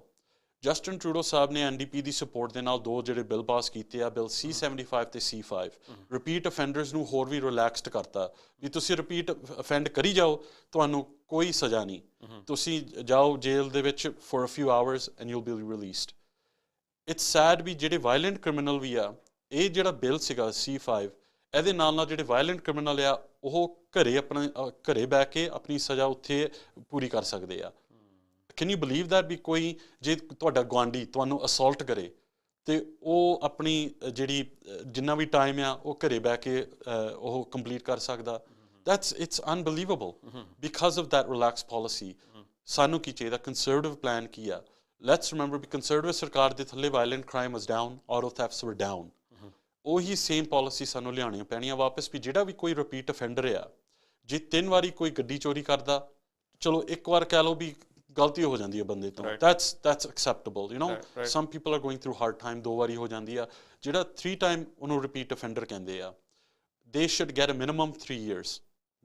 Justin Trudeau ਸਾਹਿਬ ਨੇ NDP ਦੀ ਸਪੋਰਟ ਦੇ ਨਾਲ ਦੋ ਜਿਹੜੇ ਬਿੱਲ ਪਾਸ ਕੀਤੇ ਆ, ਬਿੱਲ C-75 ਤੇ C-5, ਰਿਪੀਟ ਅਫੈਂਡਰਸ ਨੂੰ ਹੋਰ ਵੀ ਰਿਲੈਕਸਡ ਕਰਤਾ ਵੀ ਤੁਸੀਂ ਰਿਪੀਟ ਅਫੈਂਡ ਕਰੀ ਜਾਓ, ਤੁਹਾਨੂੰ ਕੋਈ ਸਜ਼ਾ ਨਹੀਂ, ਤੁਸੀਂ ਜਾਓ ਜੇਲ੍ਹ ਦੇ ਵਿੱਚ for a few hours and you'll be released। It's sad ਵੀ ਜਿਹੜੇ ਵਾਇਲੈਂਟ ਕ੍ਰਿਮੀਨਲ ਵੀ ਆ, ਇਹ ਜਿਹੜਾ ਬਿੱਲ ਸੀਗਾ C-5, ਇਹਦੇ ਨਾਲ ਜਿਹੜੇ ਵਾਇਲੈਂਟ ਕ੍ਰਿਮੀਨਲ ਆ, ਉਹ ਘਰੇ ਬਹਿ ਕੇ ਆਪਣੀ ਸਜ਼ਾ ਉੱਥੇ ਪੂਰੀ ਕਰ ਸਕਦੇ ਆ। Can you believe that we ਕੋਈ ਜੇ ਤੁਹਾਡਾ ਗੁਆਂਢੀ ਤੁਹਾਨੂੰ ਅਸੌਲਟ ਕਰੇ ਅਤੇ ਉਹ ਆਪਣੀ ਜਿਹੜੀ ਜਿੰਨਾ ਵੀ ਟਾਈਮ ਆ ਉਹ ਘਰੇ ਬਹਿ ਕੇ ਉਹ ਕੰਪਲੀਟ ਕਰ ਸਕਦਾ? It's unbelievable because of that relax policy. ਸਾਨੂੰ ਕੀ ਚਾਹੀਦਾ? ਕੰਜ਼ਰਵੇਟਿਵ ਪਲਾਨ ਕੀ ਆ? ਲੈਟਸ ਰਿਮੈਂਬਰ ਵੀ ਕੰਜ਼ਰਵੇਟਿਵ ਸਰਕਾਰ ਦੇ ਥੱਲੇ ਵਾਇਲੈਂਟ ਕ੍ਰਾਈਮ ਵਾਜ਼ ਡਾਊਨ, ਆਟੋ ਥੈਫਟਸ ਵਰ ਡਾਊਨ। ਉਹੀ ਸੇਮ ਪਾਲਿਸੀ ਸਾਨੂੰ ਲਿਆਉਣੀਆਂ ਪੈਣੀਆਂ ਵਾਪਸ ਵੀ ਜਿਹੜਾ ਵੀ ਕੋਈ ਰਿਪੀਟ ਅਫੈਂਡਰ ਆ, ਜੇ 3 ਵਾਰੀ ਕੋਈ ਗੱਡੀ ਚੋਰੀ ਕਰਦਾ, ਚਲੋ ਇੱਕ ਵਾਰ ਕਹਿ ਲਓ ਵੀ ਗਲਤੀ ਹੋ ਜਾਂਦੀ ਹੈ ਬੰਦੇ ਤੋਂ, that's acceptable, you know, some people are going through hard time, 2 ਵਾਰੀ ਹੋ ਜਾਂਦੀ ਆ। ਜਿਹੜਾ 3 time ਉਹਨੂੰ ਰਿਪੀਟ ਅਫੈਂਡਰ ਕਹਿੰਦੇ ਆ, they should get a minimum 3 years।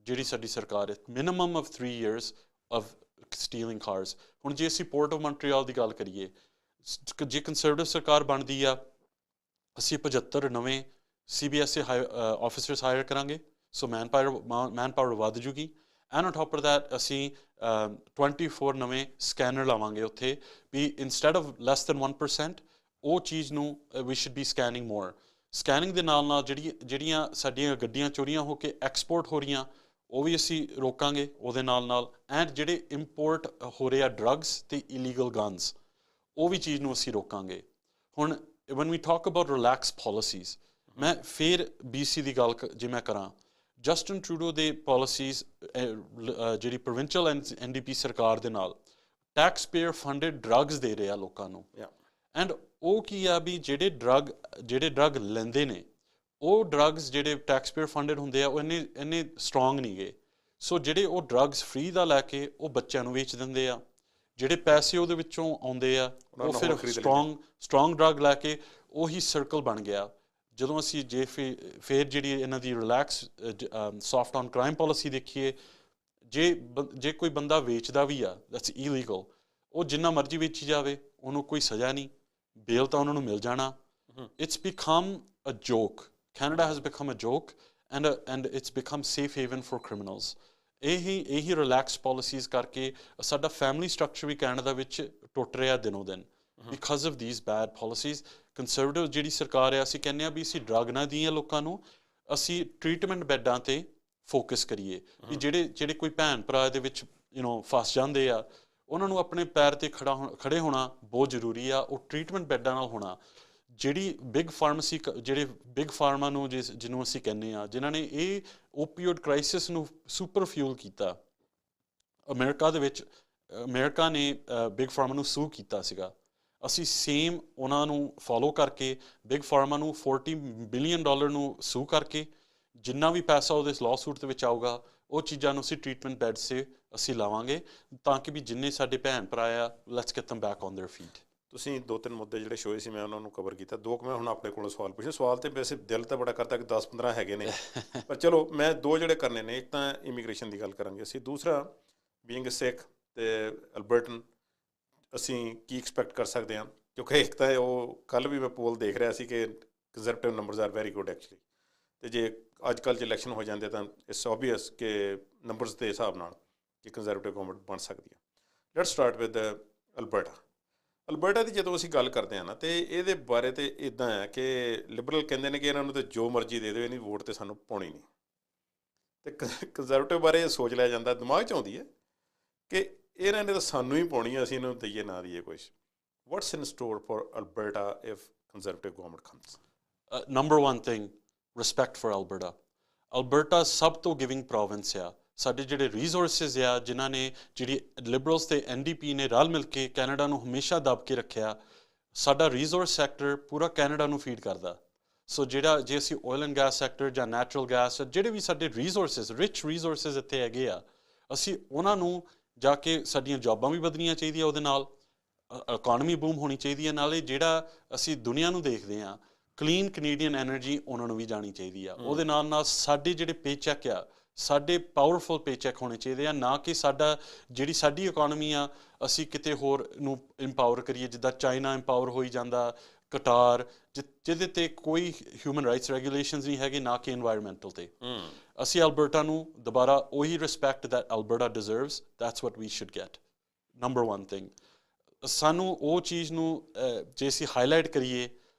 ਜਿਹੜੀ ਸਾਡੀ ਸਰਕਾਰ ਹੈ, minimum of 3 years of stealing cars। ਹੁਣ ਜੇ ਅਸੀਂ ਪੋਰਟ ਆਫ ਮੌਂਟਰੀਆਲ ਦੀ ਗੱਲ ਕਰੀਏ, ਜੇ ਕੰਜ਼ਰਵੇਟਿਵ ਸਰਕਾਰ ਬਣਦੀ ਆ, ਅਸੀਂ 75 ਨਵੇਂ CBSA ਆਫਿਸਰਸ ਹਾਇਰ ਕਰਾਂਗੇ, ਸੋ ਮੈਨ ਪਾਵਰ ਵੱਧ ਜੂਗੀ। And on top of that ਅਸੀਂ 24 ਨਵੇਂ ਸਕੈਨਰ ਲਾਵਾਂਗੇ ਉੱਥੇ ਵੀ ਇੰਸਟੈਡ ਆਫ ਲੈਸ ਦੈਨ 1%, ਉਹ ਚੀਜ਼ ਨੂੰ we should be scanning more. Scanning ਦੇ ਨਾਲ ਨਾਲ ਜਿਹੜੀਆਂ ਸਾਡੀਆਂ ਗੱਡੀਆਂ ਚੋਰੀਆਂ ਹੋ ਕੇ ਐਕਸਪੋਰਟ ਹੋ ਰਹੀਆਂ, ਉਹ ਵੀ ਅਸੀਂ ਰੋਕਾਂਗੇ ਉਹਦੇ ਨਾਲ। ਐਂਡ ਜਿਹੜੇ ਇੰਪੋਰਟ ਹੋ ਰਹੇ ਆ ਡਰੱਗਸ ਅਤੇ ਇਲੀਗਲ ਗਨਸ, ਉਹ ਵੀ ਚੀਜ਼ ਨੂੰ ਅਸੀਂ ਰੋਕਾਂਗੇ। ਹੁਣ when we talk about relaxed policies, ਮੈਂ ਫਿਰ BC ਦੀ ਗੱਲ ਜੇ ਮੈਂ ਕਰਾਂ, ਜਸਟਿਨ ਟਰੂਡੋ ਦੇ ਪਾਲਿਸੀਜ਼ ਜਿਹੜੀ ਪ੍ਰੋਵਿੰਸ਼ੀਅਲ NDP ਸਰਕਾਰ ਦੇ ਨਾਲ ਟੈਕਸ ਪੇਅਰ ਫੰਡਡ ਡਰੱਗਸ ਦੇ ਰਹੇ ਆ ਲੋਕਾਂ ਨੂੰ। ਐਂਡ ਉਹ ਕੀ ਆ ਵੀ ਜਿਹੜੇ ਡਰੱਗ ਲੈਂਦੇ ਨੇ, ਉਹ ਡਰੱਗਸ ਜਿਹੜੇ ਟੈਕਸ ਪੇਅਰ ਫੰਡਡ ਹੁੰਦੇ ਆ, ਉਹ ਇੰਨੇ ਸਟਰੋਂਗ ਨਹੀਂ ਗੇ। ਸੋ ਜਿਹੜੇ ਉਹ ਡਰੱਗਸ ਫ੍ਰੀ ਦਾ ਲੈ ਕੇ ਉਹ ਬੱਚਿਆਂ ਨੂੰ ਵੇਚ ਦਿੰਦੇ ਆ, ਜਿਹੜੇ ਪੈਸੇ ਉਹਦੇ ਵਿੱਚੋਂ ਆਉਂਦੇ ਆ ਉਹ ਫਿਰ ਸਟਰੋਂਗ ਡਰੱਗ ਲੈ ਕੇ ਉਹੀ ਸਰਕਲ ਬਣ ਗਿਆ। ਜਦੋਂ ਅਸੀਂ ਫਿਰ ਜਿਹੜੀ ਇਹਨਾਂ ਦੀ relax soft on crime policy ਦੇਖੀਏ, ਜੇ ਕੋਈ ਬੰਦਾ ਵੇਚਦਾ ਵੀ ਆ, ਦੈਟਸ ਇਲੀਗਲ, ਉਹ ਜਿੰਨਾ ਮਰਜ਼ੀ ਵੇਚੀ ਜਾਵੇ, ਉਹਨੂੰ ਕੋਈ ਸਜ਼ਾ ਨਹੀਂ, ਬੇਲ ਤਾਂ ਉਹਨਾਂ ਨੂੰ ਮਿਲ ਜਾਣਾ। It's become a joke. Canada has become a joke and it's become safe haven for criminals। ਇਹੀ ਰਿਲੈਕਸ ਪਾਲਿਸੀਜ਼ ਕਰਕੇ ਸਾਡਾ ਫੈਮਿਲੀ ਸਟਰਕਚਰ ਵੀ ਕੈਨੇਡਾ ਵਿੱਚ ਟੁੱਟ ਰਿਹਾ ਦਿਨੋਂ ਦਿਨ because of these bad policies. Conservative ਜਿਹੜੀ ਸਰਕਾਰ ਹੈ, ਅਸੀਂ ਕਹਿੰਦੇ ਹਾਂ ਵੀ ਅਸੀਂ ਡਰੱਗ ਨਾ ਦਈਏ ਲੋਕਾਂ ਨੂੰ, ਅਸੀਂ ਟਰੀਟਮੈਂਟ ਬੈੱਡਾਂ 'ਤੇ ਫੋਕਸ ਕਰੀਏ ਵੀ ਜਿਹੜੇ ਕੋਈ ਭੈਣ ਭਰਾ ਇਹਦੇ ਵਿੱਚ ਫਸ ਜਾਂਦੇ ਆ, ਉਹਨਾਂ ਨੂੰ ਆਪਣੇ ਪੈਰ 'ਤੇ ਖੜੇ ਹੋਣਾ ਬਹੁਤ ਜ਼ਰੂਰੀ ਆ। ਉਹ ਟਰੀਟਮੈਂਟ ਬੈੱਡਾਂ ਨਾਲ ਹੋਣਾ। ਜਿਹੜੀ ਬਿਗ ਫਾਰਮੇਸੀ, ਜਿਹੜੇ ਬਿਗ ਫਾਰਮਾ ਨੂੰ ਜਿਹਨੂੰ ਅਸੀਂ ਕਹਿੰਦੇ ਹਾਂ, ਜਿਨ੍ਹਾਂ ਨੇ ਇਹ ਓਪੀਓਡ ਕ੍ਰਾਈਸਿਸ ਨੂੰ ਸੁਪਰ ਫਿਊਲ ਕੀਤਾ, ਅਮਰੀਕਾ ਦੇ ਵਿੱਚ ਅਮਰੀਕਾ ਨੇ ਬਿਗ ਫਾਰਮਾ ਨੂੰ ਸੂ ਕੀਤਾ ਸੀਗਾ। ਅਸੀਂ ਸੇਮ ਉਹਨਾਂ ਨੂੰ ਫੋਲੋ ਕਰਕੇ ਬਿਗ ਫਾਰਮਾ ਨੂੰ $40 ਬਿਲੀਅਨ ਨੂੰ ਸੂ ਕਰਕੇ ਜਿੰਨਾ ਵੀ ਪੈਸਾ ਉਹਦੇ ਲਾਅਸੂਟ ਦੇ ਵਿੱਚ ਆਊਗਾ, ਉਹ ਚੀਜ਼ਾਂ ਨੂੰ ਅਸੀਂ ਟਰੀਟਮੈਂਟ ਬੈੱਡ 'ਤੇ ਅਸੀਂ ਲਾਵਾਂਗੇ ਤਾਂ ਕਿ ਵੀ ਜਿੰਨੇ ਸਾਡੇ ਭੈਣ ਭਰਾ ਆ, let's get them back on their feet। ਤੁਸੀਂ 2-3 ਮੁੱਦੇ ਜਿਹੜੇ ਸ਼ੋਏ ਸੀ, ਮੈਂ ਉਹਨਾਂ ਨੂੰ ਕਵਰ ਕੀਤਾ। 2 ਮੈਂ ਹੁਣ ਆਪਣੇ ਕੋਲੋਂ ਸਵਾਲ ਪੁੱਛੇ। ਸਵਾਲ ਤਾਂ ਵੈਸੇ ਦਿਲ ਤਾਂ ਬੜਾ ਕਰਦਾ ਕਿ 10-15 ਹੈਗੇ ਨੇ, ਪਰ ਚਲੋ ਮੈਂ 2 ਜਿਹੜੇ ਕਰਨੇ ਨੇ। ਇੱਕ ਤਾਂ ਇਮੀਗ੍ਰੇਸ਼ਨ ਦੀ ਗੱਲ ਕਰਾਂਗੇ ਅਸੀਂ, ਦੂਸਰਾ ਬੀਇੰਗ ਸਿੱਖ ਅਤੇ ਅਲਬਰਟਨ ਅਸੀਂ ਕੀ ਐਕਸਪੈਕਟ ਕਰ ਸਕਦੇ ਹਾਂ, ਕਿਉਂਕਿ ਇੱਕ ਤਾਂ ਉਹ ਕੱਲ੍ਹ ਵੀ ਮੈਂ ਪੋਲ ਦੇਖ ਰਿਹਾ ਸੀ ਕਿ conservative numbers are very good actually, ਅਤੇ ਜੇ ਅੱਜ ਕੱਲ੍ਹ 'ਚ ਇਲੈਕਸ਼ਨ ਹੋ ਜਾਂਦੇ ਤਾਂ ਇਟਸ ਓਬਵੀਅਸ ਕਿ ਨੰਬਰਸ ਦੇ ਹਿਸਾਬ ਨਾਲ ਕਿ ਕੰਜ਼ਰਵੇਟਿਵ ਗੌਰਮੈਂਟ ਬਣ ਸਕਦੀ ਹੈ। Let's start with Alberta. Alberta ਦੀ ਜਦੋਂ ਅਸੀਂ ਗੱਲ ਕਰਦੇ ਹਾਂ ਨਾ, ਅਤੇ ਇਹਦੇ ਬਾਰੇ ਤਾਂ ਇੱਦਾਂ ਹੈ ਕਿ ਲਿਬਰਲ ਕਹਿੰਦੇ ਨੇ ਕਿ ਇਹਨਾਂ ਨੂੰ ਤਾਂ ਜੋ ਮਰਜ਼ੀ ਦੇ ਦਿਓ, ਇਹਨੀ ਵੋਟ ਤਾਂ ਸਾਨੂੰ ਪਾਉਣੀ ਨਹੀਂ। ਅਤੇ ਕੰਜ਼ਰਵੇਟਿਵ ਬਾਰੇ ਇਹ ਸੋਚ ਲਿਆ ਜਾਂਦਾ, ਦਿਮਾਗ 'ਚ ਆਉਂਦੀ ਹੈ ਕਿ ਇਹਨਾਂ ਨੇ ਤਾਂ ਸਾਨੂੰ ਹੀ ਪਾਉਣੀ ਹੈ, ਅਸੀਂ ਇਹਨਾਂ ਨੂੰ ਦਈਏ ਨਾ ਦਈਏ ਕੁਛ। What's in store for Alberta if conservative government comes? Number 1 thing, respect for Alberta. Alberta ਸਭ ਤੋਂ ਗਿਵਿੰਗ ਪ੍ਰੋਵਿੰਸ ਆ। ਸਾਡੇ ਜਿਹੜੇ ਰਿਸੋਰਸਿਸ ਆ, ਜਿਨ੍ਹਾਂ ਨੇ ਜਿਹੜੀ ਲਿਬਰਲਸ ਅਤੇ NDP ਨੇ ਰਲ ਮਿਲ ਕੇ ਕੈਨੇਡਾ ਨੂੰ ਹਮੇਸ਼ਾ ਦੱਬ ਕੇ ਰੱਖਿਆ, ਸਾਡਾ ਰਿਸੋਰਸ ਸੈਕਟਰ ਪੂਰਾ ਕੈਨੇਡਾ ਨੂੰ ਫੀਡ ਕਰਦਾ। ਸੋ ਜੇ ਅਸੀਂ ਆਇਲ ਐਂਡ ਗੈਸ ਸੈਕਟਰ ਜਾਂ ਨੈਚੁਰਲ ਗੈਸ, ਜਿਹੜੇ ਵੀ ਸਾਡੇ ਰਿਸੋਰਸਿਸ, ਰਿਚ ਰਿਸੋਰਸਿਸ ਇੱਥੇ ਹੈਗੇ ਆ, ਅਸੀਂ ਉਹਨਾਂ ਨੂੰ ਜਾ ਕੇ ਸਾਡੀਆਂ ਜੋਬਾਂ ਵੀ ਵਧਣੀਆਂ ਚਾਹੀਦੀਆਂ, ਉਹਦੇ ਨਾਲ ਇਕੋਨਮੀ ਬੂਮ ਹੋਣੀ ਚਾਹੀਦੀ ਹੈ। ਨਾਲੇ ਜਿਹੜਾ ਅਸੀਂ ਦੁਨੀਆ ਨੂੰ ਦੇਖਦੇ ਹਾਂ, ਕਲੀਨ ਕੈਨੇਡੀਅਨ ਐਨਰਜੀ ਉਹਨਾਂ ਨੂੰ ਵੀ ਜਾਣੀ ਚਾਹੀਦੀ ਆ। ਉਹਦੇ ਨਾਲ ਨਾਲ ਸਾਡੇ ਜਿਹੜੇ ਪੇਚੈਕ ਆ, ਸਾਡੇ ਪਾਵਰਫੁਲ ਪੇਚੈਕ ਹੋਣੇ ਚਾਹੀਦੇ ਆ, ਨਾ ਕਿ ਜਿਹੜੀ ਸਾਡੀ ਇਕੋਨਮੀ ਆ ਅਸੀਂ ਕਿਤੇ ਹੋਰ ਨੂੰ ਇੰਪਾਵਰ ਕਰੀਏ, ਜਿੱਦਾਂ ਚਾਈਨਾ ਇੰਪਾਵਰ ਹੋਈ ਜਾਂਦਾ, ਕਟਾਰ, ਜਿਹਦੇ 'ਤੇ ਕੋਈ ਹਿਊਮਨ ਰਾਈਟਸ ਰੈਗੂਲੇਸ਼ਨਸ ਨਹੀਂ ਹੈਗੇ, ਨਾ ਕਿ ਇਨਵਾਇਰਮੈਂਟਲ 'ਤੇ। ਅਸੀਂ ਅਲਬਰਟਾ ਨੂੰ ਦੁਬਾਰਾ ਉਹੀ respect that Alberta deserves, that's what we should get. Number 1 thing, ਸਾਨੂੰ ਉਹ ਚੀਜ਼ ਨੂੰ ਜੇ ਅਸੀਂ ਹਾਈਲਾਈਟ ਕਰੀਏ,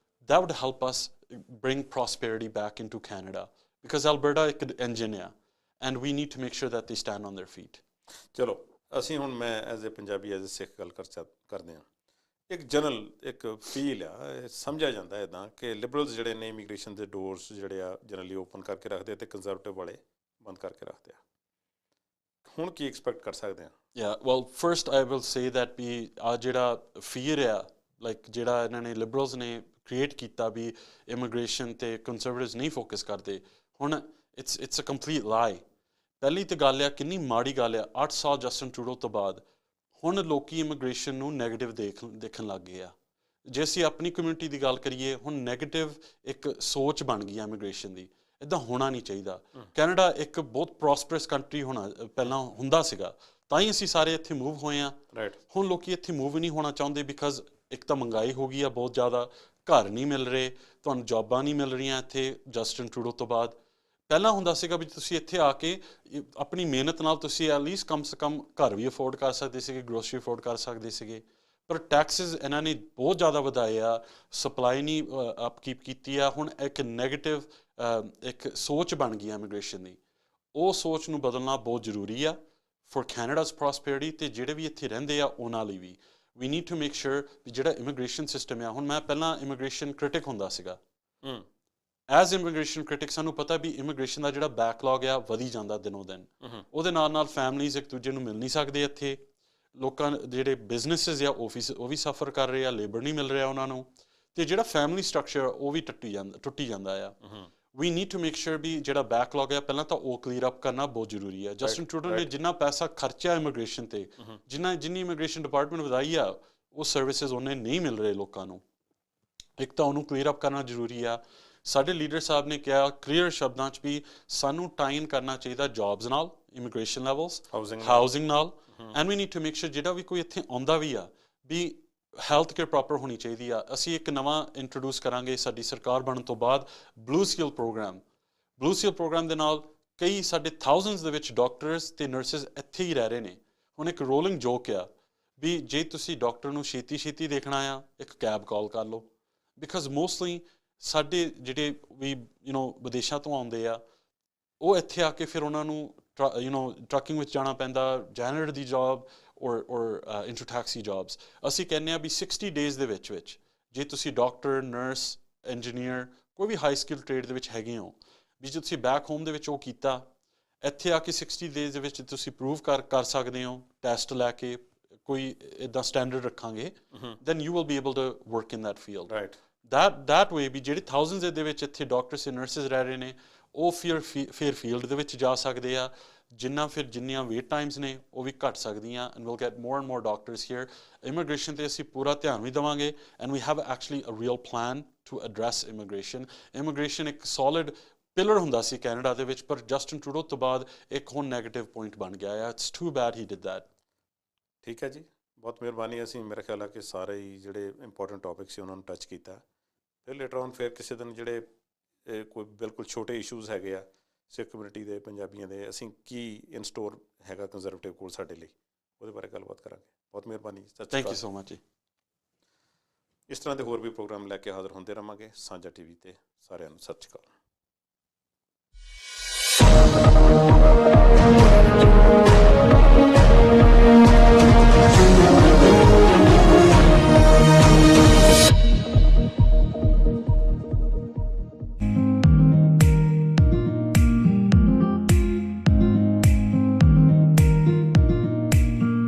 that would help us bring prosperity back into Canada, because Alberta ਇੱਕ engine ਆ, and we need to make sure that they stand on their feet। ਚਲੋ ਅਸੀਂ ਹੁਣ, ਮੈਂ as a Punjabi, as a Sikh ਗੱਲ ਕਰਦੇ ਹਾਂ। ਇੱਕ ਜਨਰਲ ਇੱਕ ਫੀਲ ਆ, ਸਮਝਿਆ ਜਾਂਦਾ ਇੱਦਾਂ ਕਿ ਲਿਬਰਲਸ ਜਿਹੜੇ ਨੇ ਇਮੀਗ੍ਰੇਸ਼ਨ ਦੇ ਡੋਰਸ ਜਿਹੜੇ ਆ ਜਨਰਲੀ ਓਪਨ ਕਰਕੇ ਰੱਖਦੇ, ਅਤੇ ਕੰਜ਼ਰਵੇਟਿਵ ਵਾਲੇ ਬੰਦ ਕਰਕੇ ਰੱਖਦੇ ਆ। ਹੁਣ ਕੀ ਐਕਸਪੈਕਟ ਕਰ ਸਕਦੇ ਹਾਂ? Well first I will say that we ਆ ਜਿਹੜਾ ਫੀਅਰ ਆ, ਲਾਈਕ ਜਿਹੜਾ ਇਹਨਾਂ ਨੇ ਲਿਬਰਲਸ ਨੇ ਕ੍ਰੀਏਟ ਕੀਤਾ ਵੀ ਇਮੀਗ੍ਰੇਸ਼ਨ 'ਤੇ ਕੰਜ਼ਰਵੇਟਿਵਸ ਨਹੀਂ ਫੋਕਸ ਕਰਦੇ, ਹੁਣ ਇਟਸ ਅ ਕੰਪਲੀਟ ਲਾਈ। ਪਹਿਲੀ ਤਾਂ ਗੱਲ ਆ, ਕਿੰਨੀ ਮਾੜੀ ਗੱਲ ਆ, 8 ਸਾਲ ਜਸਟਿਨ ਟਰੂਡੋ ਤੋਂ ਬਾਅਦ ਹੁਣ ਲੋਕੀ ਇਮੀਗ੍ਰੇਸ਼ਨ ਨੂੰ ਨੈਗੇਟਿਵ ਦੇਖਣ ਲੱਗ ਗਏ ਆ। ਜੇ ਅਸੀਂ ਆਪਣੀ ਕਮਿਊਨਿਟੀ ਦੀ ਗੱਲ ਕਰੀਏ, ਹੁਣ ਨੈਗੇਟਿਵ ਇੱਕ ਸੋਚ ਬਣ ਗਈ ਆ ਇਮੀਗ੍ਰੇਸ਼ਨ ਦੀ। ਇੱਦਾਂ ਹੋਣਾ ਨਹੀਂ ਚਾਹੀਦਾ। ਕੈਨੇਡਾ ਇੱਕ ਬਹੁਤ ਪ੍ਰੋਸਪਰਸ ਕੰਟਰੀ ਪਹਿਲਾਂ ਹੁੰਦਾ ਸੀਗਾ, ਤਾਂ ਹੀ ਅਸੀਂ ਸਾਰੇ ਇੱਥੇ ਮੂਵ ਹੋਏ ਹਾਂ। ਹੁਣ ਲੋਕੀ ਇੱਥੇ ਮੂਵ ਨਹੀਂ ਹੋਣਾ ਚਾਹੁੰਦੇ, ਬਿਕਾਜ਼ ਇੱਕ ਤਾਂ ਮਹਿੰਗਾਈ ਹੋ ਗਈ ਆ ਬਹੁਤ ਜ਼ਿਆਦਾ, ਘਰ ਨਹੀਂ ਮਿਲ ਰਹੇ, ਤੁਹਾਨੂੰ ਜੋਬਾਂ ਨਹੀਂ ਮਿਲ ਰਹੀਆਂ ਇੱਥੇ ਜਸਟਿਨ ਟਰੂਡੋ ਤੋਂ ਬਾਅਦ। ਪਹਿਲਾਂ ਹੁੰਦਾ ਸੀਗਾ ਵੀ ਤੁਸੀਂ ਇੱਥੇ ਆ ਕੇ ਆਪਣੀ ਮਿਹਨਤ ਨਾਲ ਤੁਸੀਂ ਐਟਲੀਸਟ ਕਮ ਸੇ ਕਮ ਘਰ ਵੀ ਅਫੋਰਡ ਕਰ ਸਕਦੇ ਸੀਗੇ, ਗਰੋਸਰੀ ਅਫੋਰਡ ਕਰ ਸਕਦੇ ਸੀਗੇ। ਪਰ ਟੈਕਸਿਸ ਇਹਨਾਂ ਨੇ ਬਹੁਤ ਜ਼ਿਆਦਾ ਵਧਾਏ ਆ, ਸਪਲਾਈ ਨਹੀਂ ਅਪਕੀਪ ਕੀਤੀ ਆ। ਹੁਣ ਇੱਕ ਨੈਗੇਟਿਵ ਇੱਕ ਸੋਚ ਬਣ ਗਈ ਆ ਇਮੀਗ੍ਰੇਸ਼ਨ ਦੀ। ਉਹ ਸੋਚ ਨੂੰ ਬਦਲਣਾ ਬਹੁਤ ਜ਼ਰੂਰੀ ਆ ਫॉर ਕੈਨੇਡਾਜ਼ ਪ੍ਰੋਸਪੈਰਿਟੀ, ਅਤੇ ਜਿਹੜੇ ਵੀ ਇੱਥੇ ਰਹਿੰਦੇ ਆ ਉਹਨਾਂ ਲਈ ਵੀ। We need to make sure ਵੀ ਜਿਹੜਾ ਇਮੀਗ੍ਰੇਸ਼ਨ ਸਿਸਟਮ ਆ, ਹੁਣ ਮੈਂ ਪਹਿਲਾਂ ਇਮੀਗ੍ਰੇਸ਼ਨ ਕ੍ਰਿਟਿਕ ਹੁੰਦਾ ਸੀਗਾ। ਐਜ਼ ਇਮੀਗ੍ਰੇਸ਼ਨ ਕ੍ਰਿਟਿਕ ਸਾਨੂੰ ਪਤਾ ਵੀ ਇਮੀਗ੍ਰੇਸ਼ਨ ਦਾ ਜਿਹੜਾ ਬੈਕਲੌਗ ਆ ਵਧੀ ਜਾਂਦਾ ਦਿਨੋਂ ਦਿਨ। ਉਹਦੇ ਨਾਲ ਨਾਲ ਫੈਮਲੀਜ਼ ਇੱਕ ਦੂਜੇ ਨੂੰ ਮਿਲ ਨਹੀਂ ਸਕਦੇ ਇੱਥੇ, ਲੋਕਾਂ ਜਿਹੜੇ ਬਿਜ਼ਨਸਿਸ ਆ ਉਹ ਵੀ ਸਫਰ ਕਰ ਰਹੇ ਆ, ਲੇਬਰ ਨਹੀਂ ਮਿਲ ਰਿਹਾ ਉਹਨਾਂ ਨੂੰ, ਅਤੇ ਜਿਹੜਾ ਫੈਮਲੀ ਸਟਰਕਚਰ ਉਹ ਵੀ ਟੁੱਟੀ ਜਾਂਦਾ ਆ। We need to make sure ਵੀ ਜਿਹੜਾ ਬੈਕਲੌਗ ਆ ਪਹਿਲਾਂ ਤਾਂ ਉਹ ਕਲੀਅਰ ਅਪ ਕਰਨਾ ਬਹੁਤ ਜ਼ਰੂਰੀ ਆ। ਜਸਟਿਨ ਟਰੂਡੋ ਨੇ ਜਿੰਨਾ ਪੈਸਾ ਖਰਚਿਆ ਇਮੀਗ੍ਰੇਸ਼ਨ 'ਤੇ, ਜਿੰਨੀ ਇਮੀਗ੍ਰੇਸ਼ਨ ਡਿਪਾਰਟਮੈਂਟ ਵਧਾਈ ਆ, ਉਹ ਸਰਵਿਸਿਜ਼ ਉਹਨੇ ਨਹੀਂ ਮਿਲ ਰਹੇ ਲੋਕਾਂ ਨੂੰ। ਇੱਕ ਤਾਂ ਉਹਨੂੰ ਕਲੀਅਰ ਅਪ ਕਰਨਾ ਜ਼ਰੂਰੀ ਆ। ਸਾਡੇ ਲੀਡਰ ਸਾਹਿਬ ਨੇ ਕਿਹਾ ਕਲੀਅਰ ਸ਼ਬਦਾਂ 'ਚ ਵੀ ਸਾਨੂੰ ਟਾਈਨ ਕਰਨਾ ਚਾਹੀਦਾ ਜੋਬਸ ਨਾਲ, ਇਮੀਗ੍ਰੇਸ਼ਨ ਲੈਵਲਸ, ਹਾਊਸਿੰਗ ਨਾਲ, and we need to make sure ਜਿਹੜਾ ਵੀ ਕੋਈ ਇੱਥੇ ਆਉਂਦਾ ਵੀ ਆ ਵੀ ਹੈਲਥ ਕੇਅਰ ਪ੍ਰੋਪਰ ਹੋਣੀ ਚਾਹੀਦੀ ਆ। ਅਸੀਂ ਇੱਕ ਨਵਾਂ ਇੰਟਰੋਡਿਊਸ ਕਰਾਂਗੇ ਸਾਡੀ ਸਰਕਾਰ ਬਣਨ ਤੋਂ ਬਾਅਦ, ਬਲੂ ਸੀਲ ਪ੍ਰੋਗਰਾਮ। ਬਲੂ ਸੀਲ ਪ੍ਰੋਗਰਾਮ ਦੇ ਨਾਲ ਕਈ ਸਾਡੇ ਥਾਊਜ਼ੈਂਡਸ ਦੇ ਵਿੱਚ ਡਾਕਟਰਸ ਤੇ ਨਰਸਿਸ ਇੱਥੇ ਹੀ ਰਹਿ ਰਹੇ ਨੇ। ਹੁਣ ਇੱਕ ਰੋਲਿੰਗ ਜੋਕ ਆ ਵੀ ਜੇ ਤੁਸੀਂ ਡਾਕਟਰ ਨੂੰ ਛੇਤੀ ਛੇਤੀ ਦੇਖਣਾ ਆ, ਇੱਕ ਕੈਬ ਕਾਲ ਕਰ ਲਓ। ਬਿਕਾਜ਼ ਮੋਸਟਲੀ ਸਾਡੇ ਜਿਹੜੇ ਵੀ ਵਿਦੇਸ਼ਾਂ ਤੋਂ ਆਉਂਦੇ ਆ, ਉਹ ਇੱਥੇ ਆ ਕੇ ਫਿਰ ਉਹਨਾਂ ਨੂੰ ਟਰੱਕਿੰਗ ਵਿੱਚ ਜਾਣਾ ਪੈਂਦਾ, ਜੈਨਰੇਟਰ ਦੀ ਜੋਬ ਔਰ ਇੰਟਰ ਟੈਕਸੀ ਜੋਬਸ। ਅਸੀਂ ਕਹਿੰਦੇ ਹਾਂ ਵੀ 60 ਡੇਜ਼ ਦੇ ਵਿੱਚ ਜੇ ਤੁਸੀਂ ਡਾਕਟਰ, ਨਰਸ, ਇੰਜੀਨੀਅਰ, ਕੋਈ ਵੀ ਹਾਈ ਸਕਿੱਲ ਟ੍ਰੇਡ ਦੇ ਵਿੱਚ ਹੈਗੇ ਹੋ, ਵੀ ਜੇ ਤੁਸੀਂ ਬੈਕ ਹੋਮ ਦੇ ਵਿੱਚ ਉਹ ਕੀਤਾ, ਇੱਥੇ ਆ ਕੇ 60 ਡੇਜ਼ ਦੇ ਵਿੱਚ ਤੁਸੀਂ ਪ੍ਰੂਵ ਕਰ ਸਕਦੇ ਹੋ ਟੈਸਟ ਲੈ ਕੇ, ਕੋਈ ਇੱਦਾਂ ਸਟੈਂਡਰਡ ਰੱਖਾਂਗੇ, then you will be able to work in that field. Right, that way ਵੀ ਜਿਹੜੇ ਥਾਊਜ਼ੈਂਡਸ ਦੇ ਵਿੱਚ ਇੱਥੇ ਡਾਕਟਰਸ ਤੇ ਨਰਸਿਸ ਰਹਿ ਰਹੇ ਨੇ, ਉਹ ਫਿਰ ਫੀਲਡ ਦੇ ਵਿੱਚ ਜਾ ਸਕਦੇ ਆ, ਜਿੰਨੀਆਂ ਵੇਟ ਟਾਈਮਸ ਨੇ ਉਹ ਵੀ ਘੱਟ ਸਕਦੀਆਂ, and will get more and more doctors here. Immigration 'ਤੇ ਅਸੀਂ ਪੂਰਾ ਧਿਆਨ ਵੀ ਦੇਵਾਂਗੇ, and we have actually a real plan to address immigration. Immigration ਇੱਕ ਸੋਲਿਡ ਪਿਲਰ ਹੁੰਦਾ ਸੀ ਕੈਨੇਡਾ ਦੇ ਵਿੱਚ, ਪਰ ਜਸਟਿਨ ਟਰੂਡੋ ਤੋਂ ਬਾਅਦ ਇੱਕ ਹੁਣ ਨੈਗੇਟਿਵ ਪੁਆਇੰਟ ਬਣ ਗਿਆ ਆ। It's too bad he did that. ਠੀਕ ਹੈ ਜੀ, ਬਹੁਤ ਮਿਹਰਬਾਨੀ। ਅਸੀਂ ਮੇਰੇ ਖਿਆਲ ਆ ਕਿ ਸਾਰੇ ਹੀ ਜਿਹੜੇ ਇੰਪੋਰਟੈਂਟ ਟੌਪਿਕ ਸੀ ਉਹਨਾਂ ਨੂੰ ਟੱਚ ਕੀਤਾ। ਫਿਰ ਲੇਟਰ ਔਨ ਫਿਰ ਕਿਸੇ ਦਿਨ ਜਿਹੜੇ ਕੋਈ ਬਿਲਕੁਲ ਛੋਟੇ ਇਸ਼ੂਜ਼ ਹੈਗੇ ਆ ਸਿੱਖ ਕਮਿਊਨਿਟੀ ਦੇ, ਪੰਜਾਬੀਆਂ ਦੇ, ਅਸੀਂ ਕੀ ਇਨ ਸਟੋਰ ਹੈਗਾ ਕੰਜ਼ਰਵੇਟਿਵ ਕੋਲ ਸਾਡੇ ਲਈ, ਉਹਦੇ ਬਾਰੇ ਗੱਲਬਾਤ ਕਰਾਂਗੇ। ਬਹੁਤ ਮਿਹਰਬਾਨੀ, ਸਤਿ ਸ਼੍ਰੀ ਅਕਾਲ। ਥੈਂਕ ਯੂ ਸੋ ਮਚ ਜੀ। ਇਸ ਤਰ੍ਹਾਂ ਦੇ ਹੋਰ ਵੀ ਪ੍ਰੋਗਰਾਮ ਲੈ ਕੇ ਹਾਜ਼ਰ ਹੁੰਦੇ ਰਹਾਂਗੇ ਸਾਂਝਾ TV 'ਤੇ। ਸਾਰਿਆਂ ਨੂੰ ਸਤਿ ਸ਼੍ਰੀ ਅਕਾਲ।